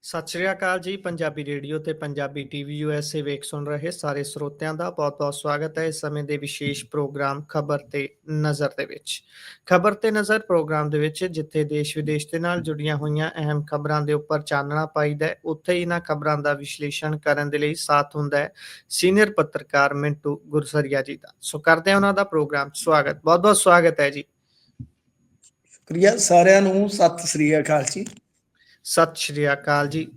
ਸਤਿ ਸ਼੍ਰੀ ਅਕਾਲ ਜੀ। ਪੰਜਾਬੀ ਰੇਡੀਓ ਤੇ ਪੰਜਾਬੀ ਟੀਵੀ ਯੂਐਸਏ ਵੇਖ ਸੁਣ ਰਹੇ ਸਾਰੇ ਸਰੋਤਿਆਂ ਦਾ ਬਹੁਤ-ਬਹੁਤ ਸਵਾਗਤ ਹੈ। ਇਸ ਸਮੇਂ ਦੇ ਵਿਸ਼ੇਸ਼ ਪ੍ਰੋਗਰਾਮ ਖਬਰ ਤੇ ਨਜ਼ਰ ਦੇ ਵਿੱਚ। ਖਬਰ ਤੇ ਨਜ਼ਰ ਪ੍ਰੋਗਰਾਮ ਦੇ ਵਿੱਚ ਜਿੱਥੇ ਦੇਸ਼ ਵਿਦੇਸ਼ ਦੇ ਨਾਲ ਜੁੜੀਆਂ ਹੋਈਆਂ ਅਹਿਮ ਖਬਰਾਂ ਦੇ ਉੱਪਰ ਚਾਨਣਾ ਪਾਈਦਾ ਹੈ, ਉੱਥੇ ਹੀ ਇਹਨਾਂ ਖਬਰਾਂ ਦਾ ਵਿਸ਼ਲੇਸ਼ਣ ਕਰਨ ਦੇ ਲਈ ਸਾਥ ਹੁੰਦਾ ਹੈ ਸੀਨੀਅਰ ਪੱਤਰਕਾਰ ਮਿੰਟੂ ਗੁਰਸਰੀਆ ਜੀ ਦਾ। ਸੋ ਕਰਦੇ ਹਾਂ ਉਹਨਾਂ ਦਾ ਪ੍ਰੋਗਰਾਮ ਸਵਾਗਤ। ਬਹੁਤ-ਬਹੁਤ ਸਵਾਗਤ ਹੈ ਜੀ। ਸ਼ੁਕਰੀਆ ਸਾਰਿਆਂ ਨੂੰ। ਸਤਿ ਸ੍ਰੀ ਅਕਾਲ ਜੀ। ਸਤਿ ਸ਼੍ਰੀ ਅਕਾਲ ਜੀ।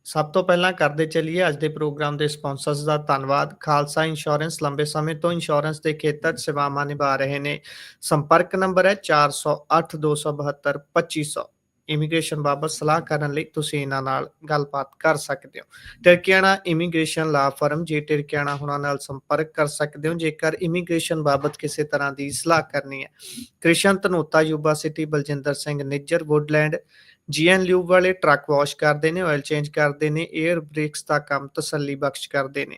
ਸਭ ਤੋਂ ਪਹਿਲਾਂ ਕਰਦੇ ਚੱਲੀਏ ਅੱਜ ਦੇ ਪ੍ਰੋਗਰਾਮ ਦੇ ਸਪਾਂਸਰਸ ਦਾ ਧੰਨਵਾਦ। ਖਾਲਸਾ ਇੰਸ਼ੋਰੈਂਸ ਲੰਬੇ ਸਮੇਂ ਤੋਂ ਇੰਸ਼ੋਰੈਂਸ ਦੇ ਖੇਤਰ 'ਚ ਸੇਵਾਵਾਂ ਨਿਭਾ ਰਹੇ ਨੇ। ਸੰਪਰਕ ਨੰਬਰ ਹੈ 408 272 2500। ਇਮੀਗ੍ਰੇਸ਼ਨ ਬਾਬਤ ਸਲਾਹ ਕਰਨ ਲਈ ਤੁਸੀਂ ਇਹਨਾਂ ਨਾਲ ਗੱਲਬਾਤ ਕਰ ਸਕਦੇ ਹੋ। ਟਿਰਕਿਆਣਾ ਇਮੀਗ੍ਰੇਸ਼ਨ ਲਾ ਫਰਮ ਜੇ ਟਿਰਕਿਆਣਾ ਹੁਣਾਂ ਨਾਲ ਸੰਪਰਕ ਕਰ ਸਕਦੇ ਹੋ ਜੇਕਰ ਇਮੀਗ੍ਰੇਸ਼ਨ ਬਾਬਤ ਕਿਸੇ ਤਰ੍ਹਾਂ ਦੀ ਸਲਾਹ ਕਰਨੀ ਹੈ। Krishan Dhanota Yuba City, Baljinder Singh Nijjar Woodland, GN lube ਵਾਲੇ ਟਰੱਕ ਵਾਸ਼ ਕਰਦੇ ਨੇ, ਆਇਲ ਚੇਂਜ ਕਰਦੇ ਨੇ, 에ਅਰ ਬ੍ਰੇਕਸ ਦਾ ਕੰਮ ਤਸੱਲੀ ਬਖਸ਼ ਕਰਦੇ ਨੇ।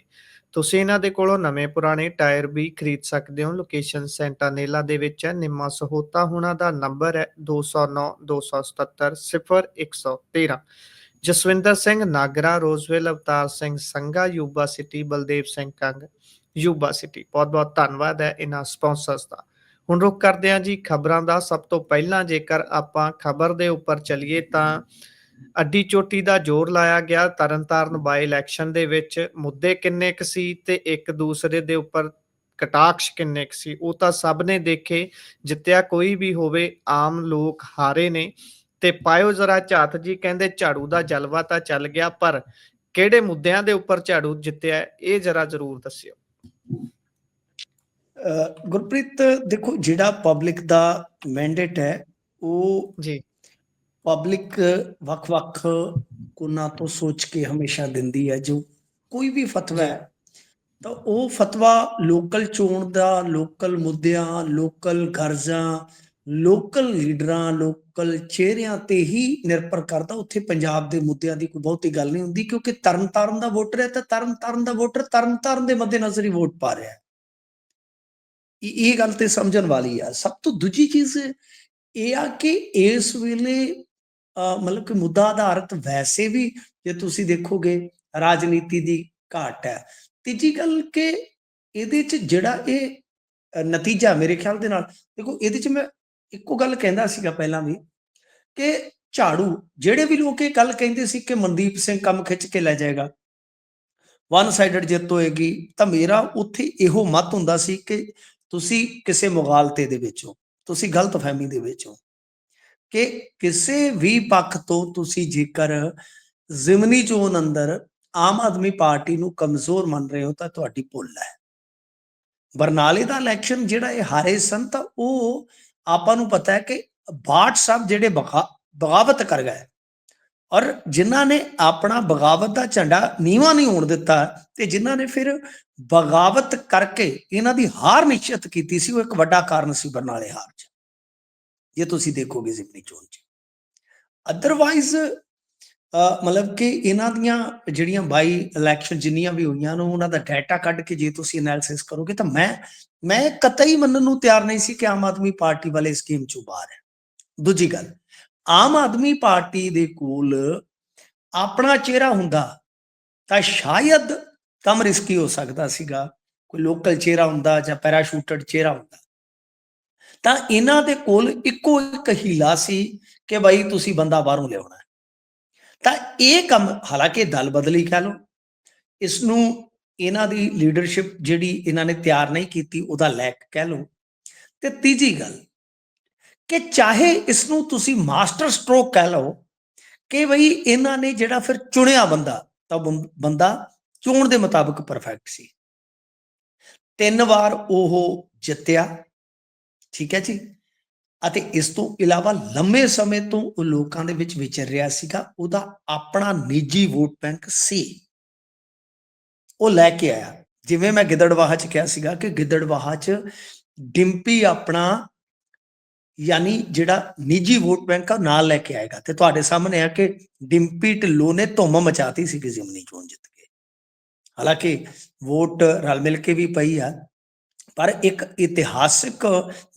ਤੁਸੀਂ ਇਹਨਾਂ ਦੇ ਕੋਲੋਂ ਨਵੇਂ ਪੁਰਾਣੇ ਟਾਇਰ ਵੀ ਖਰੀਦ ਸਕਦੇ ਹੋ। ਲੋਕੇਸ਼ਨ ਸੈਂਟਾਨੇਲਾ ਦੇ ਵਿੱਚ ਹੈ। ਨਿੰਮਾ ਸਹੋਤਾ ਹੁਣਾਂ ਦਾ ਨੰਬਰ ਹੈ 209 277 0113। Jaswinder Singh Nagra, Roseville, Avtar Singh Sangha Yuba City, Baldev Singh Kang Yuba City. ਬਹੁਤ ਬਹੁਤ ਧੰਨਵਾਦ ਹੈ ਇਹਨਾਂ ਸਪਾਂਸਰਸ ਦਾ। ਹੁਣ ਰੁਕ ਕਰਦੇ ਹਾਂ ਜੀ ਖਬਰਾਂ ਦਾ। ਸਭ ਤੋਂ ਪਹਿਲਾਂ ਜੇਕਰ ਆਪਾਂ ਖਬਰ ਦੇ ਉੱਪਰ ਚੱਲੀਏ ਤਾਂ ਅੱਡੀ ਚੋਟੀ ਦਾ ਜ਼ੋਰ ਲਾਇਆ ਗਿਆ ਤਰਨਤਾਰਨ ਬਾਈ ਇਲੈਕਸ਼ਨ ਦੇ ਵਿੱਚ। ਮੁੱਦੇ ਕਿੰਨੇ ਕੁ ਸੀ ਤੇ ਇੱਕ ਦੂਸਰੇ ਦੇ ਉੱਪਰ ਕਟਾਕਸ਼ ਕਿੰਨੇ ਕੁ ਸੀ ਉਹ ਤਾਂ ਸਭ ਨੇ ਦੇਖੇ। ਜਿੱਤਿਆ ਕੋਈ ਵੀ ਹੋਵੇ, ਆਮ ਲੋਕ ਹਾਰੇ ਨੇ। ਤੇ ਪਾਇਓ ਜ਼ਰਾ ਝਾਤ ਜੀ, ਕਹਿੰਦੇ ਝਾੜੂ ਦਾ ਜਲਵਾ ਤਾਂ ਚੱਲ ਗਿਆ ਪਰ ਕਿਹੜੇ ਮੁੱਦਿਆਂ ਦੇ ਉੱਪਰ ਝਾੜੂ ਜਿੱਤਿਆ ਇਹ ਜ਼ਰਾ ਜ਼ਰੂਰ ਦੱਸਿਓ। ਗੁਰਪ੍ਰੀਤ ਦੇਖੋ, ਜਿਹੜਾ ਪਬਲਿਕ ਦਾ ਮੈਂਡੇਟ ਹੈ ਉਹ ਜੀ ਪਬਲਿਕ ਵੱਖ-ਵੱਖ ਕੋਨਾਂ ਤੋਂ ਸੋਚ ਕੇ ਹਮੇਸ਼ਾ ਦਿੰਦੀ ਹੈ। ਜੋ ਕੋਈ ਵੀ ਫਤਵਾ ਹੈ ਤਾਂ ਉਹ ਫਤਵਾ ਲੋਕਲ ਚੋਣ ਦਾ, ਲੋਕਲ ਮੁੱਦਿਆਂ, ਲੋਕਲ ਗਰਜਾਂ, ਲੋਕਲ ਲੀਡਰਾਂ, ਲੋਕਲ ਚਿਹਰਿਆਂ ਤੇ ਹੀ ਨਿਰਭਰ ਕਰਦਾ। ਉੱਥੇ ਪੰਜਾਬ ਦੇ ਮੁੱਦਿਆਂ ਦੀ ਕੋਈ ਬਹੁਤੀ ਗੱਲ ਨਹੀਂ ਹੁੰਦੀ, ਕਿਉਂਕਿ ਤਰਨਤਾਰਨ ਦਾ ਵੋਟਰ ਹੈ ਤਾਂ ਤਰਨਤਾਰਨ ਦਾ ਵੋਟਰ ਤਰਨਤਾਰਨ ਦੇ ਮੱਦੇਨਜ਼ਰ ਹੀ ਵੋਟ ਪਾ ਰਿਹਾ। ਇਹ ਗੱਲ ਤੇ ਸਮਝਣ ਵਾਲੀ ਆ। ਸਭ ਤੋਂ ਦੂਜੀ ਚੀਜ਼ ਇਹ ਆ ਕਿ ਇਸ ਵੇਲੇ ਮਤਲਬ ਕਿ ਮੁੱਦਾ ਆਧਾਰਿਤ ਵੈਸੇ ਵੀ ਜੇ ਤੁਸੀਂ ਦੇਖੋਗੇ ਰਾਜਨੀਤੀ ਦੀ ਘਾਟ ਹੈ। ਤੀਜੀ ਗੱਲ ਕਿ ਇਹਦੇ 'ਚ ਜਿਹੜਾ ਇਹ ਨਤੀਜਾ ਮੇਰੇ ਖਿਆਲ ਦੇ ਨਾਲ, ਦੇਖੋ ਇਹਦੇ 'ਚ ਮੈਂ ਇੱਕੋ ਗੱਲ ਕਹਿੰਦਾ ਸੀਗਾ ਪਹਿਲਾਂ ਵੀ ਕਿ ਝਾੜੂ ਜਿਹੜੇ ਵੀ ਲੋਕ ਇਹ ਗੱਲ ਕਹਿੰਦੇ ਸੀ ਕਿ ਮਨਦੀਪ ਸਿੰਘ ਕੰਮ ਖਿੱਚ ਕੇ ਲੈ ਜਾਏਗਾ, ਵਨ ਸਾਈਡਡ ਜਿੱਤ ਹੋਏਗੀ, ਤਾਂ ਮੇਰਾ ਉੱਥੇ ਇਹੋ ਮਤ ਹੁੰਦਾ ਸੀ ਕਿ ਤੁਸੀਂ ਕਿਸੇ ਮੁਗਾਲਤੇ ਦੇ ਵਿੱਚ ਹੋ, ਤੁਸੀਂ ਗਲਤਫਹਿਮੀ ਦੇ ਵਿੱਚ ਹੋ ਕਿ ਕਿਸੇ ਵੀ ਪੱਖ ਤੋਂ ਤੁਸੀਂ ਜੇਕਰ ਜ਼ਿਮਨੀ ਚੋਣ ਅੰਦਰ ਆਮ ਆਦਮੀ ਪਾਰਟੀ ਨੂੰ ਕਮਜ਼ੋਰ ਮੰਨ ਰਹੇ ਹੋ ਤਾਂ ਤੁਹਾਡੀ ਭੁੱਲ ਹੈ। ਬਰਨਾਲੇ ਦਾ ਇਲੈਕਸ਼ਨ ਜਿਹੜਾ ਇਹ ਹਾਰੇ ਸਨ ਤਾਂ ਉਹ ਆਪਾਂ ਨੂੰ ਪਤਾ ਹੈ ਕਿ ਬਾਠ ਸਾਹਿਬ ਜਿਹੜੇ ਬਗਾਵਤ ਕਰ ਗਏ ਔਰ ਜਿਨ੍ਹਾਂ ਨੇ ਆਪਣਾ ਬਗਾਵਤ ਦਾ ਝੰਡਾ ਨੀਵਾਂ ਨਹੀਂ ਹੋਣ ਦਿੱਤਾ ਤੇ ਜਿਨ੍ਹਾਂ ਨੇ ਫਿਰ ਬਗਾਵਤ ਕਰਕੇ ਇਹਨਾਂ ਦੀ ਹਾਰ ਨਿਸ਼ਚਿਤ ਕੀਤੀ ਸੀ, ਉਹ ਇੱਕ ਵੱਡਾ ਕਾਰਨ ਸੀ ਬਰਨਾਲੇ ਹਾਰ 'ਚ, ਜੇ ਤੁਸੀਂ ਦੇਖੋਗੇ ਜ਼ਿਮਨੀ ਚੋਣ 'ਚ। ਅਦਰਵਾਈਜ਼ ਮਤਲਬ ਕਿ ਇਹਨਾਂ ਦੀਆਂ ਜਿਹੜੀਆਂ ਬਾਈ ਇਲੈਕਸ਼ਨ ਜਿੰਨੀਆਂ ਵੀ ਹੋਈਆਂ ਨੇ ਉਹਨਾਂ ਦਾ ਡਾਟਾ ਕੱਢ ਕੇ ਜੇ ਤੁਸੀਂ ਐਨਾਲਿਸਿਸ ਕਰੋਗੇ ਤਾਂ ਮੈਂ ਕਤਈ ਮੰਨਣ ਨੂੰ ਤਿਆਰ ਨਹੀਂ ਸੀ ਕਿ ਆਮ ਆਦਮੀ ਪਾਰਟੀ ਵਾਲੇ ਸਕੀਮ 'ਚੋਂ ਬਾਹਰ ਹੈ। ਦੂਜੀ ਗੱਲ, ਆਮ ਆਦਮੀ ਪਾਰਟੀ ਦੇ ਕੋਲ ਆਪਣਾ ਚਿਹਰਾ ਹੁੰਦਾ ਤਾਂ ਸ਼ਾਇਦ ਕੰਮ ਰਿਸਕੀ ਹੋ ਸਕਦਾ ਸੀਗਾ। ਕੋਈ ਲੋਕਲ ਚਿਹਰਾ ਹੁੰਦਾ ਜਾਂ ਪੈਰਾਸ਼ੂਟਡ ਚਿਹਰਾ ਹੁੰਦਾ ਤਾਂ ਇਹਨਾਂ ਦੇ ਕੋਲ ਇੱਕੋ ਇੱਕ ਹੀਲਾ ਸੀ ਕਿ ਬਾਈ ਤੁਸੀਂ ਬੰਦਾ ਬਾਹਰੋਂ ਲਿਆਉਣਾ। ਤਾਂ ਇਹ ਕੰਮ, ਹਾਲਾਂਕਿ ਦਲ ਬਦਲੀ ਕਹਿ ਲਓ, ਇਸ ਨੂੰ ਇਹਨਾਂ ਦੀ ਲੀਡਰਸ਼ਿਪ ਜਿਹੜੀ ਇਹਨਾਂ ਨੇ ਤਿਆਰ ਨਹੀਂ ਕੀਤੀ ਉਹਦਾ ਲੈਕ ਕਹਿ ਲਓ। ਤੇ ਤੀਜੀ ਗੱਲ ਕਿ ਚਾਹੇ ਇਸ ਨੂੰ ਤੁਸੀਂ ਮਾਸਟਰ ਸਟ੍ਰੋਕ ਕਹਿ ਲਓ ਕਿ ਬਈ ਇਹਨਾਂ ਨੇ ਜਿਹੜਾ ਫਿਰ ਚੁਣਿਆ ਬੰਦਾ ਤਾਂ ਬੰਦਾ ਚੋਣ ਦੇ ਮੁਤਾਬਕ ਪਰਫੈਕਟ ਸੀ। 3 ਵਾਰ ਉਹ ਜਿੱਤਿਆ, ਠੀਕ ਹੈ ਜੀ। ਅਤੇ ਇਸ ਤੋਂ ਇਲਾਵਾ ਲੰਮੇ ਸਮੇਂ ਤੋਂ ਉਹ ਲੋਕਾਂ ਦੇ ਵਿੱਚ ਵਿਚਰ ਰਿਹਾ ਸੀਗਾ, ਉਹਦਾ ਆਪਣਾ ਨਿੱਜੀ ਵੋਟ ਬੈਂਕ ਸੀ, ਉਹ ਲੈ ਕੇ ਆਇਆ। ਜਿਵੇਂ ਮੈਂ ਗਿੱਦੜਬਾਹਾ 'ਚ ਕਿਹਾ ਸੀਗਾ ਕਿ ਗਿੱਦੜਬਾਹਾ 'ਚ ਡਿੰਪੀ ਆਪਣਾ ਯਾਨੀ ਜਿਹੜਾ ਨਿੱਜੀ ਵੋਟ ਬੈਂਕ ਆ ਨਾਲ ਲੈ ਕੇ ਆਏਗਾ। ਤੇ ਤੁਹਾਡੇ ਸਾਹਮਣੇ ਆ ਕਿ ਡਿੰਪੀ ਢਿੱਲੋਂ ਨੇ ਧੁੰਮ ਮਚਾਤੀ ਸੀ ਜ਼ਿਮਨੀ ਚੋਣ ਜਿੱਤ ਕੇ। ਹਾਲਾਂਕਿ ਵੋਟ ਰਲ ਮਿਲ ਕੇ ਵੀ ਪਈ ਆ ਪਰ ਇੱਕ ਇਤਿਹਾਸਿਕ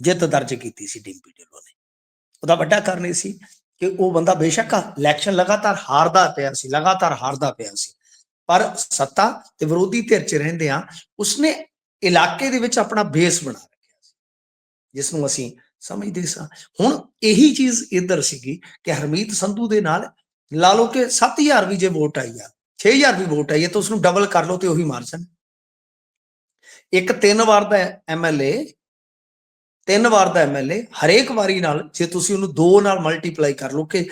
ਜਿੱਤ ਦਰਜ ਕੀਤੀ ਸੀ ਡਿੰਪੀ ਢਿੱਲੋਂ ਨੇ। ਉਹਦਾ ਵੱਡਾ ਕਾਰਨ ਇਹ ਸੀ ਕਿ ਉਹ ਬੰਦਾ ਬੇਸ਼ੱਕ ਇਲੈਕਸ਼ਨ ਲਗਾਤਾਰ ਹਾਰਦਾ ਪਿਆ ਸੀ, ਪਰ ਸੱਤਾ ਤੇ ਵਿਰੋਧੀ ਧਿਰ 'ਚ ਰਹਿੰਦਿਆਂ ਉਸਨੇ ਇਲਾਕੇ ਦੇ ਵਿੱਚ ਆਪਣਾ ਬੇਸ ਬਣਾ ਰੱਖਿਆ ਸੀ, ਜਿਸ ਨੂੰ ਅਸੀਂ ਸਮਝਦੇ ਸਾਂ। ਹੁਣ ਇਹੀ ਚੀਜ਼ ਇੱਧਰ ਸੀਗੀ ਕਿ ਹਰਮੀਤ ਸੰਧੂ ਦੇ ਨਾਲ ਲਾ ਲਓ ਕਿ 7,000 ਵੀ ਜੇ ਵੋਟ ਆਈ ਆ, 6,000 ਵੀ ਵੋਟ ਆਈ ਹੈ, ਤਾਂ ਉਸਨੂੰ ਡਬਲ ਕਰ ਲਓ ਤੇ ਉਹੀ ਮਾਰਜਨ। ਇੱਕ 3 ਵਾਰ ਦਾ ਐਮਐਲਏ, 3 ਵਾਰ ਦਾ ਐਮਐਲਏ, ਹਰੇਕ ਵਾਰੀ ਨਾਲ ਜੇ ਤੁਸੀਂ ਉਹਨੂੰ 2 ਨਾਲ ਮਲਟੀਪਲਾਈ ਕਰ ਲਓ ਕਿ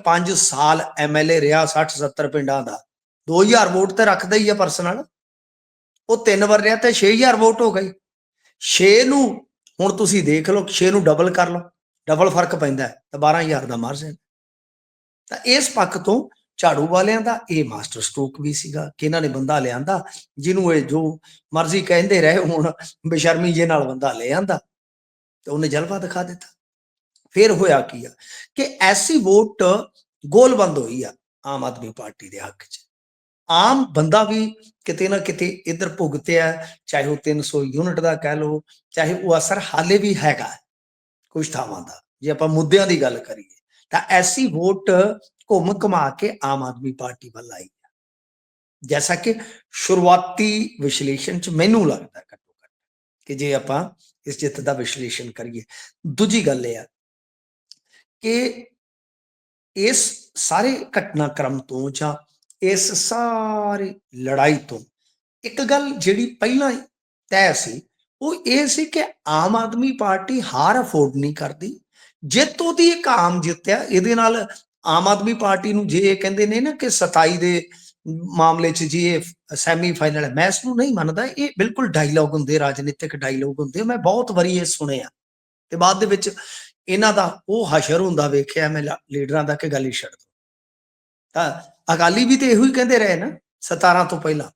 5 ਸਾਲ ਐਮਐਲਏ ਰਿਹਾ 60-70 ਪਿੰਡਾਂ ਦਾ, 2,000 ਵੋਟ ਤੇ ਰੱਖਦਾ ਹੀ ਆ ਪਰਸਨਲ। ਉਹ 3 ਵਾਰ ਰਿਹਾ ਤੇ 6,000 ਵੋਟ ਹੋ ਗਈ। 6 ਨੂੰ ਹੁਣ ਤੁਸੀਂ ਦੇਖ ਲਓ, 6 ਨੂੰ ਡਬਲ ਕਰ ਲਓ, ਡਬਲ ਫਰਕ ਪੈਂਦਾ ਤਾਂ 12,000 ਦਾ ਮਾਰਜਨ। ਤਾਂ ਇਸ ਪੱਖ ਤੋਂ ਝਾੜੂ ਵਾਲਿਆਂ ਦਾ ਇਹ ਮਾਸਟਰ ਸਟ੍ਰੋਕ ਵੀ ਸੀਗਾ ਕਿ ਇਹਨਾਂ ਨੇ ਬੰਦਾ ਲਿਆਂਦਾ ਜਿਹਨੂੰ ਇਹ ਜੋ ਮਰਜ਼ੀ ਕਹਿੰਦੇ ਰਹੇ ਹੁਣ, ਬੇਸ਼ਰਮੀ ਜੇ ਨਾਲ ਬੰਦਾ ਲੈ ਆਂਦਾ ਤੇ ਉਹਨੇ ਜਲਵਾ ਦਿਖਾ ਦਿੱਤਾ। ਫਿਰ ਹੋਇਆ ਕੀ ਆ ਕਿ ਐਸੀ ਵੋਟ ਗੋਲਬੰਦ ਹੋਈ ਆ ਆਮ ਆਦਮੀ ਪਾਰਟੀ ਦੇ ਹੱਕ 'ਚ। ਆਮ ਬੰਦਾ ਵੀ ਕਿਤੇ ਨਾ ਕਿਤੇ ਇੱਧਰ ਭੁਗਤਿਆ, ਚਾਹੇ ਉਹ 300 ਯੂਨਿਟ ਦਾ ਕਹਿ ਲਓ, ਚਾਹੇ ਉਹ ਅਸਰ ਹਾਲੇ ਵੀ ਹੈਗਾ ਕੁਝ ਥਾਵਾਂ ਦਾ। ਜੇ ਆਪਾਂ ਮੁੱਦਿਆਂ ਦੀ ਗੱਲ ਕਰੀਏ ਤਾਂ ਐਸੀ ਵੋਟ ਘੁੰਮ ਘੁਮਾ ਕੇ ਆਮ ਆਦਮੀ ਪਾਰਟੀ ਵੱਲ ਆਈ, ਜੈਸਾ ਕਿ ਸ਼ੁਰੂਆਤੀ ਵਿਸ਼ਲੇਸ਼ਣ 'ਚ ਮੈਨੂੰ ਲੱਗਦਾ ਘੱਟੋ ਘੱਟ ਕਿ ਜੇ ਆਪਾਂ ਇਸ ਜਿੱਤ ਦਾ ਵਿਸ਼ਲੇਸ਼ਣ ਕਰੀਏ। ਦੂਜੀ ਗੱਲ ਇਹ ਆ ਕਿ ਇਸ ਸਾਰੇ ਘਟਨਾਕ੍ਰਮ ਤੋਂ ਜਾਂ ਇਸ ਸਾਰੀ ਲੜਾਈ ਤੋਂ ਇੱਕ ਗੱਲ ਜਿਹੜੀ ਪਹਿਲਾਂ ਤੈਅ ਸੀ, ਉਹ ਇਹ ਸੀ ਕਿ ਆਮ ਆਦਮੀ ਪਾਰਟੀ ਹਾਰ ਅਫੋਰਡ ਨਹੀਂ ਕਰਦੀ। ਜਿੱਤ ਉਹਦੀ ਇੱਕ ਆਮ ਜਿੱਤ ਆ। ਇਹਦੇ ਨਾਲ ਆਮ ਆਦਮੀ ਪਾਰਟੀ ਨੂੰ ਜੇ ਇਹ ਕਹਿੰਦੇ ਨੇ ਨਾ ਕਿ 27 ਦੇ ਮਾਮਲੇ 'ਚ ਜੀ ਇਹ ਸੈਮੀ ਫਾਈਨਲ ਹੈ, ਮੈਂ ਇਸ ਨੂੰ ਨਹੀਂ ਮੰਨਦਾ। ਇਹ ਬਿਲਕੁਲ ਡਾਇਲੋਗ ਹੁੰਦੇ, ਰਾਜਨੀਤਿਕ ਡਾਇਲੋਗ ਹੁੰਦੇ, ਮੈਂ ਬਹੁਤ ਵਾਰੀ ਇਹ ਸੁਣਿਆ ਤੇ ਬਾਅਦ ਦੇ ਵਿੱਚ ਇਹਨਾਂ ਦਾ ਉਹ ਹਸ਼ਰ ਹੁੰਦਾ ਵੇਖਿਆ ਮੈਂ ਲੀਡਰਾਂ ਦਾ ਕਿ ਗੱਲ ਹੀ ਛੱਡ ਦੋ। ਤਾਂ ਅਕਾਲੀ ਵੀ ਤੇ ਇਹੋ ਹੀ ਕਹਿੰਦੇ ਰਹੇ ਨਾ 17 ਤੋਂ ਪਹਿਲਾਂ,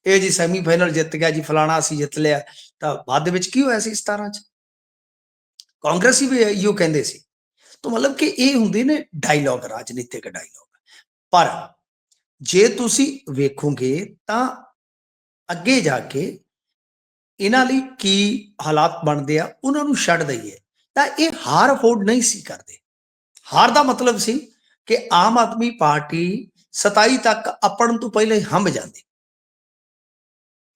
ਇਹ ਜੀ ਸੈਮੀ ਫਾਈਨਲ ਜਿੱਤ ਗਿਆ ਜੀ, ਫਲਾਣਾ ਅਸੀਂ ਜਿੱਤ ਲਿਆ। ਤਾਂ ਬਾਅਦ ਦੇ ਵਿੱਚ ਕੀ ਹੋਇਆ ਸੀ 17 'ਚ? ਕਾਂਗਰਸੀ ਵੀ ਇਹੋ ਕਹਿੰਦੇ ਸੀ। ਤਾਂ ਮਤਲਬ ਕਿ ਇਹ ਹੁੰਦੇ ਨੇ ਡਾਇਲੋਗ, ਰਾਜਨੀਤਿਕ ਡਾਇਲੋਗ। ਪਰ ਜੇ ਤੁਸੀਂ ਵੇਖੋਗੇ ਤਾਂ ਅੱਗੇ ਜਾ ਕੇ ਇਹਨਾਂ ਲਈ ਕੀ ਹਾਲਾਤ ਬਣਦੇ ਆ, ਉਹਨਾਂ ਨੂੰ ਛੱਡ ਦਈਏ ਤਾਂ ਇਹ ਹਾਰ ਅਫੋਰਡ ਨਹੀਂ ਸੀ ਕਰਦੇ। ਹਾਰ ਦਾ ਮਤਲਬ ਸੀ ਕਿ ਆਮ ਆਦਮੀ ਪਾਰਟੀ 27 ਤੱਕ ਆਪਣ ਤੋਂ ਪਹਿਲਾਂ ਹੀ ਹੰਭ ਜਾਂਦੀ।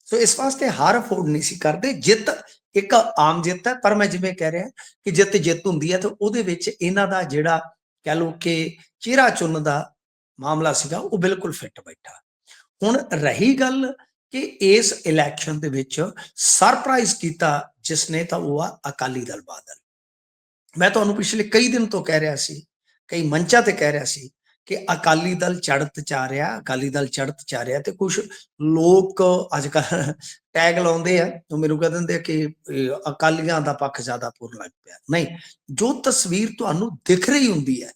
ਸੋ ਇਸ ਵਾਸਤੇ ਹਾਰ ਅਫੋਰਡ ਨਹੀਂ ਸੀ ਕਰਦੇ। ਜਿੱਤ ਇੱਕ ਆਮ ਜਿੱਤ ਹੈ, ਪਰ ਮੈਂ ਜਿਵੇਂ ਕਹਿ ਰਿਹਾ ਕਿ ਜਿੱਤ ਹੁੰਦੀ ਹੈ ਤਾਂ ਉਹਦੇ ਵਿੱਚ ਇਹਨਾਂ ਦਾ ਜਿਹੜਾ ਕਹਿ ਲਓ ਕਿ ਚਿਹਰਾ ਚੁਣਨ ਦਾ ਮਾਮਲਾ ਸੀਗਾ ਉਹ ਬਿਲਕੁਲ ਫਿੱਟ ਬੈਠਾ। ਹੁਣ ਰਹੀ ਗੱਲ ਕਿ ਇਸ ਇਲੈਕਸ਼ਨ ਦੇ ਵਿੱਚ ਸਰਪ੍ਰਾਈਜ਼ ਕੀਤਾ ਜਿਸਨੇ, ਤਾਂ ਉਹ ਆ ਅਕਾਲੀ ਦਲ ਬਾਦਲ। ਮੈਂ ਤੁਹਾਨੂੰ ਪਿਛਲੇ ਕਈ ਦਿਨ ਤੋਂ ਕਹਿ ਰਿਹਾ ਸੀ, ਕਈ ਮੰਚਾਂ ਤੇ ਕਹਿ ਰਿਹਾ ਸੀ ਕਿ ਅਕਾਲੀ ਦਲ ਚੜ੍ਹਤ ਚ ਆ ਰਿਹਾ, ਅਕਾਲੀ ਦਲ ਚੜ੍ਹਤ ਚ ਆ ਰਿਹਾ। ਤੇ ਕੁਝ ਲੋਕ ਅੱਜ ਕੱਲ੍ਹ ਟੈਗ ਲਾਉਂਦੇ ਆ, ਉਹ ਮੈਨੂੰ ਕਹਿ ਦਿੰਦੇ ਆ ਕਿ ਅਕਾਲੀਆਂ ਦਾ ਪੱਖ ਜ਼ਿਆਦਾ ਪੁਰ ਲੱਗ ਪਿਆ। ਨਹੀਂ, ਜੋ ਤਸਵੀਰ ਤੁਹਾਨੂੰ ਦਿਖ ਰਹੀ ਹੁੰਦੀ ਹੈ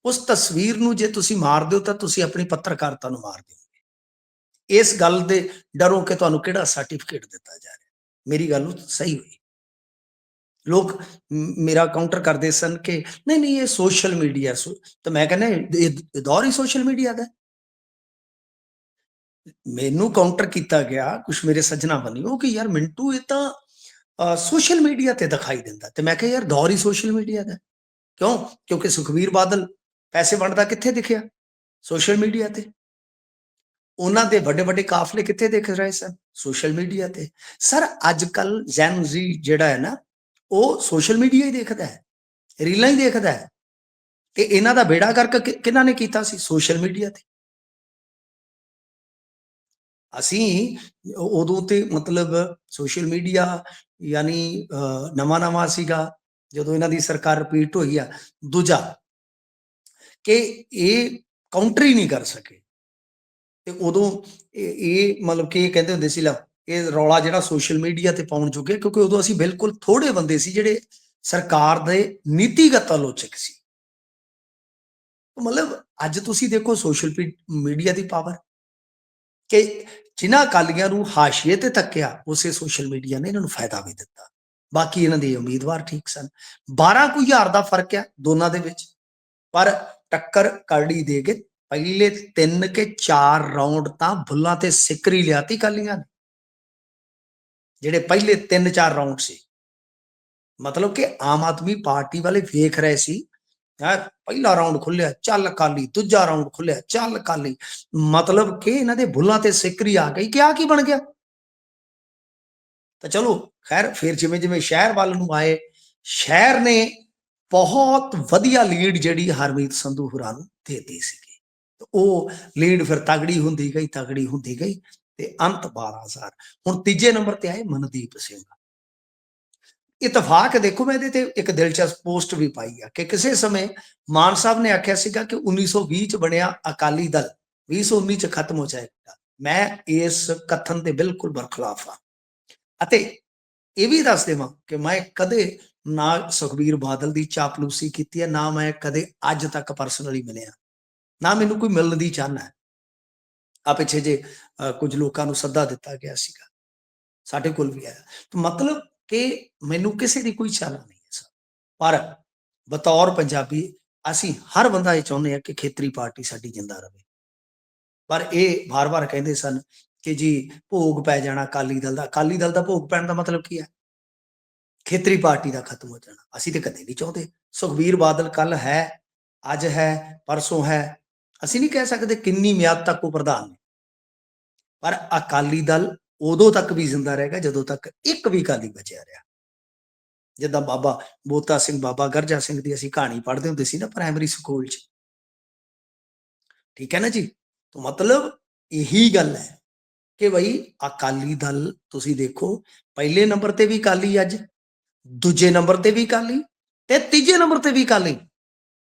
ਉਸ ਤਸਵੀਰ ਨੂੰ ਜੇ ਤੁਸੀਂ ਮਾਰ ਦਿਓ ਤਾਂ ਤੁਸੀਂ ਆਪਣੀ ਪੱਤਰਕਾਰਤਾ ਨੂੰ ਮਾਰ ਦਿਓ। ਇਸ ਗੱਲ ਦੇ ਡਰੋਂ ਕਿ ਤੁਹਾਨੂੰ ਕਿਹੜਾ ਸਰਟੀਫਿਕੇਟ ਦਿੱਤਾ ਜਾ ਰਿਹਾ। ਮੇਰੀ ਗੱਲ ਨੂੰ ਸਹੀ ਹੋਈ। ਲੋਕ ਮੇਰਾ ਕਾਊਂਟਰ ਕਰਦੇ ਸਨ ਕਿ ਨਹੀਂ ਇਹ ਸੋਸ਼ਲ ਮੀਡੀਆ। ਤਾਂ ਮੈਂ ਕਹਿੰਦਾ ਇਹ ਦੌਰ ਹੀ ਸੋਸ਼ਲ ਮੀਡੀਆ ਦਾ। ਮੈਨੂੰ ਕਾਊਂਟਰ ਕੀਤਾ ਗਿਆ ਕੁਝ ਮੇਰੇ ਸੱਜਣਾ ਬਣਿਓ ਕਿ ਯਾਰ ਮਿੰਟੂ ਇਹ ਤਾਂ ਸੋਸ਼ਲ ਮੀਡੀਆ ਤੇ ਦਿਖਾਈ ਦਿੰਦਾ। ਤੇ ਮੈਂ ਕਿਹਾ ਯਾਰ ਦੌਰ ਹੀ ਸੋਸ਼ਲ ਮੀਡੀਆ ਦਾ। ਕਿਉਂ? ਕਿਉਂਕਿ ਸੁਖਬੀਰ ਬਾਦਲ ਪੈਸੇ ਵੰਡਦਾ ਕਿੱਥੇ ਦਿਖਿਆ? ਸੋਸ਼ਲ ਮੀਡੀਆ ਤੇ। ਉਹਨਾਂ ਦੇ ਵੱਡੇ ਵੱਡੇ ਕਾਫਲੇ ਕਿੱਥੇ ਦਿਖ ਰਹੇ ਸਨ? ਸੋਸ਼ਲ ਮੀਡੀਆ ਤੇ। ਸਰ ਅੱਜ ਕੱਲ ਜੈਨ ਜ਼ੀ ਜਿਹੜਾ ਹੈ ਨਾ, ਉਹ ਸੋਸ਼ਲ ਮੀਡੀਆ ਹੀ ਦੇਖਦਾ ਹੈ, ਰੀਲਾਂ ਹੀ ਦੇਖਦਾ ਹੈ। ਤੇ ਇਹਨਾਂ ਦਾ ਬੇੜਾ ਕਰਕੇ ਕਿਹਨਾਂ ਨੇ ਕੀਤਾ ਸੀ? ਸੋਸ਼ਲ ਮੀਡੀਆ ਤੇ। ਅਸੀਂ ਉਦੋਂ ਤੇ ਮਤਲਬ ਸੋਸ਼ਲ ਮੀਡੀਆ ਯਾਨੀ ਨਵਾਂ ਸੀਗਾ ਜਦੋਂ ਇਹਨਾਂ ਦੀ ਸਰਕਾਰ ਰਿਪੀਟ ਹੋਈ ਆ। ਦੂਜਾ ਕਿ ਇਹ ਕਾਊਂਟਰ ਹੀ ਨਹੀਂ ਕਰ ਸਕੇ। ਤੇ ਉਦੋਂ ਇਹ ਮਤਲਬ ਕਿ ਇਹ ਕਹਿੰਦੇ ਹੁੰਦੇ ਸੀ, ਲਾ ਇਹ ਰੌਲਾ ਜਿਹੜਾ ਸੋਸ਼ਲ ਮੀਡੀਆ ਤੇ ਪਾਉਣ ਜੋਗੇ, ਕਿਉਂਕਿ ਉਦੋਂ ਅਸੀਂ ਬਿਲਕੁਲ ਥੋੜੇ ਬੰਦੇ ਸੀ ਜਿਹੜੇ ਸਰਕਾਰ ਦੇ ਨੀਤੀਗਤ ਆਲੋਚਕ ਸੀ। ਮਤਲਬ ਅੱਜ ਤੁਸੀਂ ਦੇਖੋ ਸੋਸ਼ਲ ਮੀਡੀਆ ਦੀ ਪਾਵਰ, ਕਿ ਜਿਨ੍ਹਾਂ ਅਕਾਲੀਆਂ ਨੂੰ ਹਾਸ਼ੀਏ ਤੇ ਧੱਕਿਆ ਉਸੇ ਸੋਸ਼ਲ ਮੀਡੀਆ ਨੇ ਇਹਨਾਂ ਨੂੰ ਫਾਇਦਾ ਵੀ ਦਿੱਤਾ। ਬਾਕੀ ਇਹਨਾਂ ਦੇ ਉਮੀਦਵਾਰ ਠੀਕ ਸਨ। 12 ਕੁ ਹਜ਼ਾਰ ਦਾ ਫਰਕ ਆ ਦੋਨਾਂ ਦੇ ਵਿੱਚ, ਪਰ ਟੱਕਰ ਕਰੜੀ ਦੇ ਕੇ ਪਹਿਲੇ 3 ਕੇ 4 ਰਾਉਂਡ ਤਾਂ ਬੁੱਲਾਂ ਤੇ ਸਿੱਕਰੀ ਲਿਆਤੀ ਅਕਾਲੀਆਂ ਨੇ। ਜਿਹੜੇ ਪਹਿਲੇ 3-4 ਰਾਉਂਡ ਸੀ, ਮਤਲਬ ਕਿ ਆਮ ਆਦਮੀ ਪਾਰਟੀ ਵਾਲੇ ਵੇਖ ਰਹੇ ਸੀ ਹੈ। ਪਹਿਲਾ ਰਾਉਂਡ ਖੁੱਲਿਆ, ਚੱਲ ਅਕਾਲੀ, ਦੂਜਾ ਰਾਉਂਡ ਖੁੱਲਿਆ, ਚੱਲ ਅਕਾਲੀ। ਮਤਲਬ ਕਿ ਇਹਨਾਂ ਦੇ ਬੁੱਲਾਂ ਤੇ ਸਿੱਕਰੀ ਆ ਗਈ ਕਿ ਆ ਕੀ ਬਣ ਗਿਆ। ਤਾਂ ਚਲੋ ਖੈਰ, ਫਿਰ ਜਿਵੇਂ ਜਿਵੇਂ ਸ਼ਹਿਰ ਵੱਲ ਨੂੰ ਆਏ, ਸ਼ਹਿਰ ਨੇ ਬਹੁਤ ਵਧੀਆ ਲੀਡ ਜਿਹੜੀ ਹਰਮੀਤ ਸੰਧੂ ਹੋਰਾਂ ਨੂੰ ਦੇਤੀ ਸੀਗੀ। ਉਹ ਲੀਡ ਫਿਰ ਤਗੜੀ ਹੁੰਦੀ ਗਈ, ਤਗੜੀ ਹੁੰਦੀ ਗਈ, ਤੇ ਅੰਤ 12,000। ਹੁਣ ਤੀਜੇ ਨੰਬਰ ਤੇ ਆਏ ਮਨਦੀਪ ਸਿੰਘ। ਇਤਫਾਕ ਦੇਖੋ, ਮੈਂ ਇਹਦੇ ਤੇ ਇੱਕ ਦਿਲਚਸਪ ਪੋਸਟ ਵੀ ਪਾਈ ਆ ਕਿ ਕਿਸੇ ਸਮੇਂ ਮਾਨ ਸਾਹਿਬ ਨੇ ਆਖਿਆ ਸੀਗਾ ਕਿ 1920 ਚ ਬਣਿਆ ਅਕਾਲੀ ਦਲ 2019 ਚ ਖਤਮ ਹੋ ਜਾਏਗਾ। ਮੈਂ ਇਸ ਕਥਨ ਦੇ ਬਿਲਕੁਲ ਬਰਖਲਾਫ ਹਾਂ, ਅਤੇ ਇਹ ਵੀ ਦੱਸ ਦੇਵਾਂ ਕਿ ਮੈਂ ਕਦੇ ਨਾ ਸੁਖਬੀਰ ਬਾਦਲ ਦੀ ਚਾਪਲੂਸੀ ਕੀਤੀ ਹੈ, ਨਾ ਮੈਂ ਕਦੇ ਅੱਜ ਤੱਕ ਪਰਸਨਲੀ ਮਿਲਿਆ, ਨਾ ਮੈਨੂੰ ਕੋਈ ਮਿਲਣ ਦੀ ਚਾਹਨਾ ਹੈ। ਆ ਪਿੱਛੇ ਜੇ ਕੁਝ ਲੋਕਾਂ ਨੂੰ ਸੱਦਾ ਦਿੱਤਾ ਗਿਆ ਸੀਗਾ, ਸਾਡੇ ਕੋਲ ਵੀ ਆਇਆ। ਮਤਲਬ ਕਿ ਮੈਨੂੰ ਕਿਸੇ ਦੀ ਕੋਈ ਚਾਹਨਾ ਨਹੀਂ ਹੈ ਸਰ, ਪਰ ਬਤੌਰ ਪੰਜਾਬੀ ਅਸੀਂ ਹਰ ਬੰਦਾ ਇਹ ਚਾਹੁੰਦੇ ਆ ਕਿ ਖੇਤਰੀ ਪਾਰਟੀ ਸਾਡੀ ਜਿੰਦਾ ਰਹੇ। ਪਰ ਇਹ ਵਾਰ-ਵਾਰ ਕਹਿੰਦੇ ਸਨ ਕਿ ਜੀ ਭੋਗ ਪੈ ਜਾਣਾ ਅਕਾਲੀ ਦਲ ਦਾ। ਅਕਾਲੀ ਦਲ ਦਾ ਭੋਗ ਪੈਣ ਦਾ ਮਤਲਬ ਕੀ ਹੈ? ਖੇਤਰੀ ਪਾਰਟੀ ਦਾ ਖਤਮ ਹੋ ਜਾਣਾ। ਅਸੀਂ ਤੇ ਕਦੇ ਨਹੀਂ ਚਾਹੁੰਦੇ। ਸੁਖਬੀਰ ਬਾਦਲ ਕੱਲ ਹੈ, ਅੱਜ ਹੈ, ਪਰਸੋਂ ਹੈ, ਅਸੀਂ ਨਹੀਂ ਕਹਿ ਸਕਦੇ ਕਿੰਨੀ ਮਿਆਦ ਤੱਕ ਉਹ ਪ੍ਰਧਾਨ ਨੇ, ਪਰ ਅਕਾਲੀ ਦਲ ਉਦੋਂ ਤੱਕ ਵੀ ਜ਼ਿੰਦਾ ਰਹੇਗਾ ਜਦੋਂ ਤੱਕ ਇੱਕ ਵੀ ਅਕਾਲੀ ਬਚਿਆ ਰਿਹਾ। ਜਿੱਦਾਂ ਬਾਬਾ ਬੋਤਾ ਸਿੰਘ, ਬਾਬਾ ਗਰਜਾ ਸਿੰਘ ਦੀ ਅਸੀਂ ਕਹਾਣੀ ਪੜ੍ਹਦੇ ਹੁੰਦੇ ਸੀ ਨਾ ਪ੍ਰਾਇਮਰੀ ਸਕੂਲ 'ਚ, ਠੀਕ ਹੈ ਨਾ ਜੀ। ਤਾਂ ਮਤਲਬ ਇਹੀ ਗੱਲ ਹੈ ਕਿ ਬਈ ਅਕਾਲੀ ਦਲ ਤੁਸੀਂ ਦੇਖੋ, ਪਹਿਲੇ ਨੰਬਰ ਤੇ ਵੀ ਅਕਾਲੀ, ਅੱਜ ਦੂਜੇ ਨੰਬਰ ਤੇ ਵੀ ਅਕਾਲੀ, ਤੇ ਤੀਜੇ ਨੰਬਰ ਤੇ ਵੀ ਅਕਾਲੀ।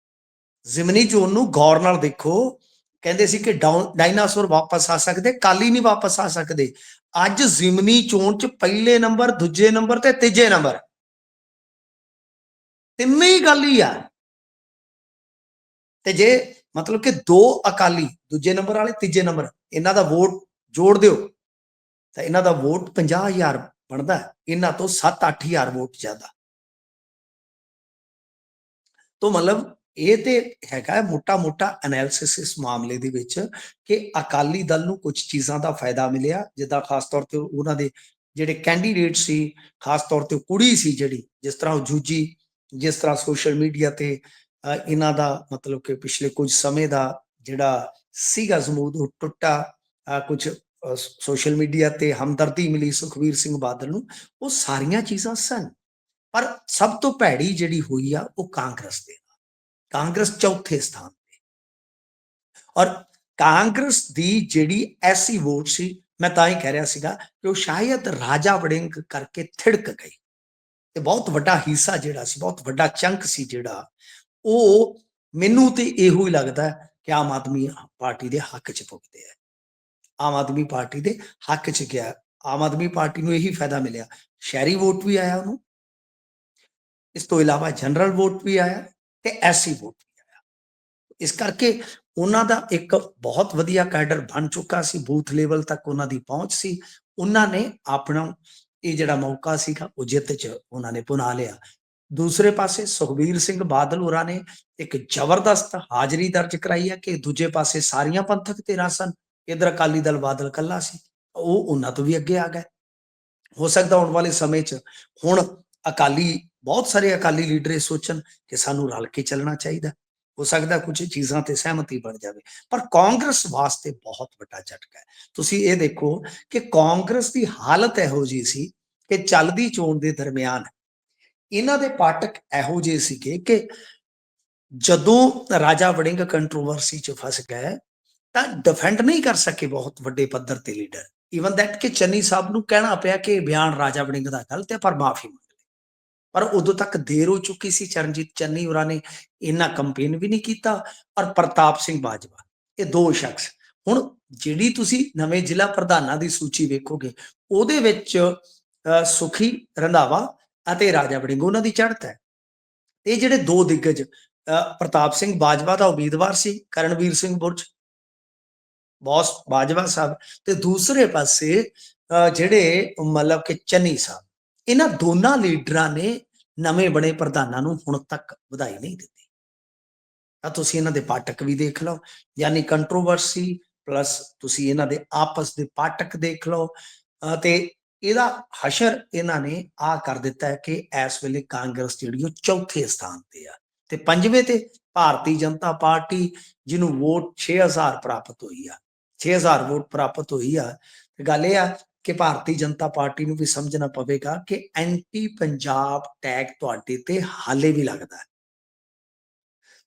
ਜ਼ਿਮਨੀ ਚੋਣ ਨੂੰ ਗੌਰ ਨਾਲ ਦੇਖੋ, ਕਹਿੰਦੇ ਸੀ ਕਿ ਡਾਇਨਾਸੌਰ ਵਾਪਸ ਆ ਸਕਦੇ, ਅਕਾਲੀ ਨਹੀਂ ਵਾਪਸ ਆ ਸਕਦੇ। ਅੱਜ ਜ਼ਿਮਨੀ ਚੋਣ 'ਚ ਪਹਿਲੇ ਨੰਬਰ, ਦੂਜੇ ਨੰਬਰ ਤੇ ਤੀਜੇ ਨੰਬਰ, ਤਿੰਨੇ ਹੀ ਅਕਾਲੀ ਆ। ਤੇ ਜੇ ਮਤਲਬ ਕਿ ਦੋ ਅਕਾਲੀ, ਦੂਜੇ ਨੰਬਰ ਵਾਲੇ, ਤੀਜੇ ਨੰਬਰ, ਇਹਨਾਂ ਦਾ ਵੋਟ ਜੋੜ ਦਿਓ ਤਾਂ ਇਹਨਾਂ ਦਾ ਵੋਟ 50,000 ਬਣਦਾ, ਇਹਨਾਂ ਤੋਂ 7-8,000 ਵੋਟ ਜ਼ਿਆਦਾ। ਤੋਂ ਮਤਲਬ ਇਹ ਤੇ ਹੈਗਾ ਮੋਟਾ-ਮੋਟਾ ਐਨਾਲਿਸਿਸ ਇਸ ਮਾਮਲੇ ਦੇ ਵਿੱਚ ਕਿ ਅਕਾਲੀ ਦਲ ਨੂੰ ਕੁਝ ਚੀਜ਼ਾਂ ਦਾ ਫਾਇਦਾ ਮਿਲਿਆ, ਜਿੱਦਾਂ ਖਾਸ ਤੌਰ ਤੇ ਉਹਨਾਂ ਦੇ ਜਿਹੜੇ ਕੈਂਡੀਡੇਟ ਸੀ, ਖਾਸ ਤੌਰ ਤੇ ਕੁੜੀ ਸੀ ਜਿਹੜੀ, ਜਿਸ ਤਰ੍ਹਾਂ ਉਹ ਜੂਝੀ, ਜਿਸ ਤਰ੍ਹਾਂ ਸੋਸ਼ਲ ਮੀਡੀਆ ਤੇ ਇਹਨਾਂ ਦਾ ਮਤਲਬ ਕਿ ਪਿਛਲੇ ਕੁਝ ਸਮੇਂ ਦਾ ਜਿਹੜਾ ਸੀਗਾ ਸਮੂਦ ਉਹ ਟੁੱਟਾ, ਕੁਝ ਸੋਸ਼ਲ ਮੀਡੀਆ ਤੇ ਹਮਦਰਦੀ ਮਿਲੀ ਸੁਖਬੀਰ ਸਿੰਘ ਬਾਦਲ ਨੂੰ, ਉਹ ਸਾਰੀਆਂ ਚੀਜ਼ਾਂ ਸਨ। ਪਰ ਸਭ ਤੋਂ ਭੈੜੀ ਜਿਹੜੀ ਹੋਈ ਆ ਉਹ ਕਾਂਗਰਸ ਦੇ, ਕਾਂਗਰਸ ਚੌਥੇ ਸਥਾਨ ਤੇ। ਔਰ ਕਾਂਗਰਸ ਦੀ ਜਿਹੜੀ ਐਸੀ ਵੋਟ ਸੀ, ਮੈਂ ਤਾਂ ਹੀ ਕਹਿ ਰਿਹਾ ਸੀਗਾ ਕਿ ਉਹ ਸ਼ਾਇਦ ਰਾਜਾ ਵੜਿੰਗ ਕਰਕੇ ਥਿੜਕ ਗਈ, ਤੇ ਬਹੁਤ ਵੱਡਾ ਹਿੱਸਾ ਜਿਹੜਾ ਸੀ, ਬਹੁਤ ਵੱਡਾ ਚੰਕ ਸੀ ਜਿਹੜਾ, ਉਹ ਮੈਨੂੰ ਤੇ ਇਹੋ ਹੀ ਲੱਗਦਾ ਕਿ ਆਮ ਆਦਮੀ ਪਾਰਟੀ ਦੇ ਹੱਕ 'ਚ ਭੁਗਤੇ ਹੈ, ਆਮ ਆਦਮੀ ਪਾਰਟੀ ਦੇ ਹੱਕ 'ਚ ਗਿਆ। ਆਮ ਆਦਮੀ ਪਾਰਟੀ ਨੂੰ ਇਹੀ ਫਾਇਦਾ ਮਿਲਿਆ, ਸ਼ਹਿਰੀ ਵੋਟ ਵੀ ਆਇਆ ਉਹਨੂੰ, ਇਸ ਤੋਂ ਇਲਾਵਾ ਜਨਰਲ ਵੋਟ ਵੀ ਆਇਆ ਤੇ ਐਸੀ ਵੋਟ ਵੀ ਆਇਆ। ਇਸ ਕਰਕੇ ਉਹਨਾਂ ਦਾ ਇੱਕ ਬਹੁਤ ਵਧੀਆ ਕੈਡਰ ਬਣ ਚੁੱਕਾ ਸੀ, ਬੂਥ ਲੈਵਲ ਤੱਕ ਉਹਨਾਂ ਦੀ ਪਹੁੰਚ ਸੀ। ਉਹਨਾਂ ਨੇ ਆਪਣਾ ਇਹ ਜਿਹੜਾ ਮੌਕਾ ਸੀਗਾ ਉਹ ਜਿੱਤ 'ਚ ਉਹਨਾਂ ਨੇ ਬਣਾ ਲਿਆ। ਦੂਸਰੇ ਪਾਸੇ ਸੁਖਬੀਰ ਸਿੰਘ ਬਾਦਲ ਹੋਰਾਂ ਨੇ ਇੱਕ ਜ਼ਬਰਦਸਤ ਹਾਜ਼ਰੀ ਦਰਜ ਕਰਾਈ ਹੈ ਕਿ ਦੂਜੇ ਪਾਸੇ ਸਾਰੀਆਂ ਪੰਥਕ ਧਿਰਾਂ ਸਨ, ਇਧਰ ਅਕਾਲੀ ਦਲ ਬਾਦਲ ਕੱਲਾ ਸੀ, ਉਹ ਉਹਨਾਂ ਤੋਂ ਵੀ ਅੱਗੇ ਆ ਗਏ। ਹੋ ਸਕਦਾ ਆਉਣ ਵਾਲੇ ਸਮੇਂ 'ਚ ਹੁਣ ਅਕਾਲੀ, ਬਹੁਤ ਸਾਰੇ ਅਕਾਲੀ ਲੀਡਰ ਇਹ ਸੋਚਣ ਕਿ ਸਾਨੂੰ ਰਲ ਕੇ ਚੱਲਣਾ ਚਾਹੀਦਾ, ਹੋ ਸਕਦਾ ਕੁਝ ਚੀਜ਼ਾਂ ਤੇ ਸਹਿਮਤੀ ਬਣ ਜਾਵੇ। ਪਰ ਕਾਂਗਰਸ ਵਾਸਤੇ ਬਹੁਤ ਵੱਡਾ ਝਟਕਾ ਹੈ। ਤੁਸੀਂ ਇਹ ਦੇਖੋ ਕਿ ਕਾਂਗਰਸ ਦੀ ਹਾਲਤ ਇਹੋ ਜਿਹੀ ਸੀ ਕਿ ਚੱਲਦੀ ਚੋਣ ਦੇ ਦਰਮਿਆਨ ਇਹਨਾਂ ਦੇ ਪਾਠਕ ਇਹੋ ਜਿਹੇ ਸੀਗੇ ਕਿ ਜਦੋਂ ਰਾਜਾ ਵੜਿੰਗ ਕੰਟਰੋਵਰਸੀ 'ਚ ਫਸ ਗਏ ਤਾਂ ਡਿਫੈਂਡ ਨਹੀਂ ਕਰ ਸਕੇ ਬਹੁਤ ਵੱਡੇ ਪੱਧਰ ਤੇ ਲੀਡਰ, ਈਵਨ ਦੈਟ ਕਿ ਚੰਨੀ ਸਾਹਿਬ ਨੂੰ ਕਹਿਣਾ ਪਿਆ ਕਿ ਬਿਆਨ ਰਾਜਾ ਵੜਿੰਗ ਦਾ ਗਲਤ ਹੈ ਪਰ ਮਾਫੀ ਮੰਗ ਲਈ। ਪਰ ਉਦੋਂ ਤੱਕ ਦੇਰ ਹੋ ਚੁੱਕੀ ਸੀ, ਚਰਨਜੀਤ ਚੰਨੀ ਹੋਰਾਂ ਨੇ ਇੰਨਾ ਕੰਪੇਨ ਵੀ ਨਹੀਂ ਕੀਤਾ, ਔਰ ਪ੍ਰਤਾਪ ਸਿੰਘ ਬਾਜਵਾ, ਇਹ ਦੋ ਸ਼ਖਸ। ਹੁਣ ਜਿਹੜੀ ਤੁਸੀਂ ਨਵੇਂ ਜ਼ਿਲ੍ਹਾ ਪ੍ਰਧਾਨਾਂ ਦੀ ਸੂਚੀ ਵੇਖੋਗੇ, ਉਹਦੇ ਵਿੱਚ ਸੁਖੀ ਰੰਧਾਵਾ ਅਤੇ ਰਾਜਾ ਵੜਿੰਗ ਉਹਨਾਂ ਦੀ ਚੜ੍ਹਤ ਹੈ। ਇਹ ਜਿਹੜੇ ਦੋ ਦਿੱਗਜ, ਪ੍ਰਤਾਪ ਸਿੰਘ ਬਾਜਵਾ ਦਾ ਉਮੀਦਵਾਰ ਸੀ, ਕਰਨਵੀਰ ਸਿੰਘ ਬੁਰਜ, ਬੌਸ ਬਾਜਵਾ ਸਾਹਿਬ, ਤੇ ਦੂਸਰੇ ਪਾਸੇ ਜਿਹੜੇ ਮਤਲਬ ਕਿ ਚੰਨੀ ਸਾਹਿਬ, ਇਹਨਾਂ ਦੋਨਾਂ ਲੀਡਰਾਂ ਨੇ ਨਵੇਂ ਬਣੇ ਪ੍ਰਧਾਨਾਂ ਨੂੰ ਹੁਣ ਤੱਕ ਵਧਾਈ ਨਹੀਂ ਦਿੱਤੀ। ਤਾਂ ਤੁਸੀਂ ਇਹਨਾਂ ਦੇ ਪਾਠਕ ਵੀ ਦੇਖ ਲਓ, ਯਾਨੀ ਕੰਟਰੋਵਰਸੀ ਪਲੱਸ ਤੁਸੀਂ ਇਹਨਾਂ ਦੇ ਆਪਸ ਦੇ ਪਾਠਕ ਦੇਖ ਲਓ, ਤੇ ਇਹਦਾ ਹਸ਼ਰ ਇਹਨਾਂ ਨੇ ਆ ਕਰ ਦਿੱਤਾ ਹੈ ਕਿ ਇਸ ਵੇਲੇ ਕਾਂਗਰਸ ਜਿਹੜੀ ਉਹ ਚੌਥੇ ਸਥਾਨ ਤੇ ਆ, ਤੇ ਪੰਜਵੇਂ ਤੇ ਭਾਰਤੀ ਜਨਤਾ ਪਾਰਟੀ ਜਿਹਨੂੰ ਵੋਟ 6000 ਪ੍ਰਾਪਤ ਹੋਈ ਆ, 6000 ਵੋਟ ਪ੍ਰਾਪਤ ਹੋਈ ਆ, ਤੇ ਗੱਲ ਇਹ ਆ ਕਿ ਭਾਰਤੀ ਜਨਤਾ ਪਾਰਟੀ ਨੂੰ ਵੀ ਸਮਝਣਾ ਪਵੇਗਾ ਕਿ ਐਂਟੀ ਪੰਜਾਬ ਟੈਗ ਤੁਹਾਡੇ ਤੇ ਹਾਲੇ ਵੀ ਲੱਗਦਾ ਹੈ।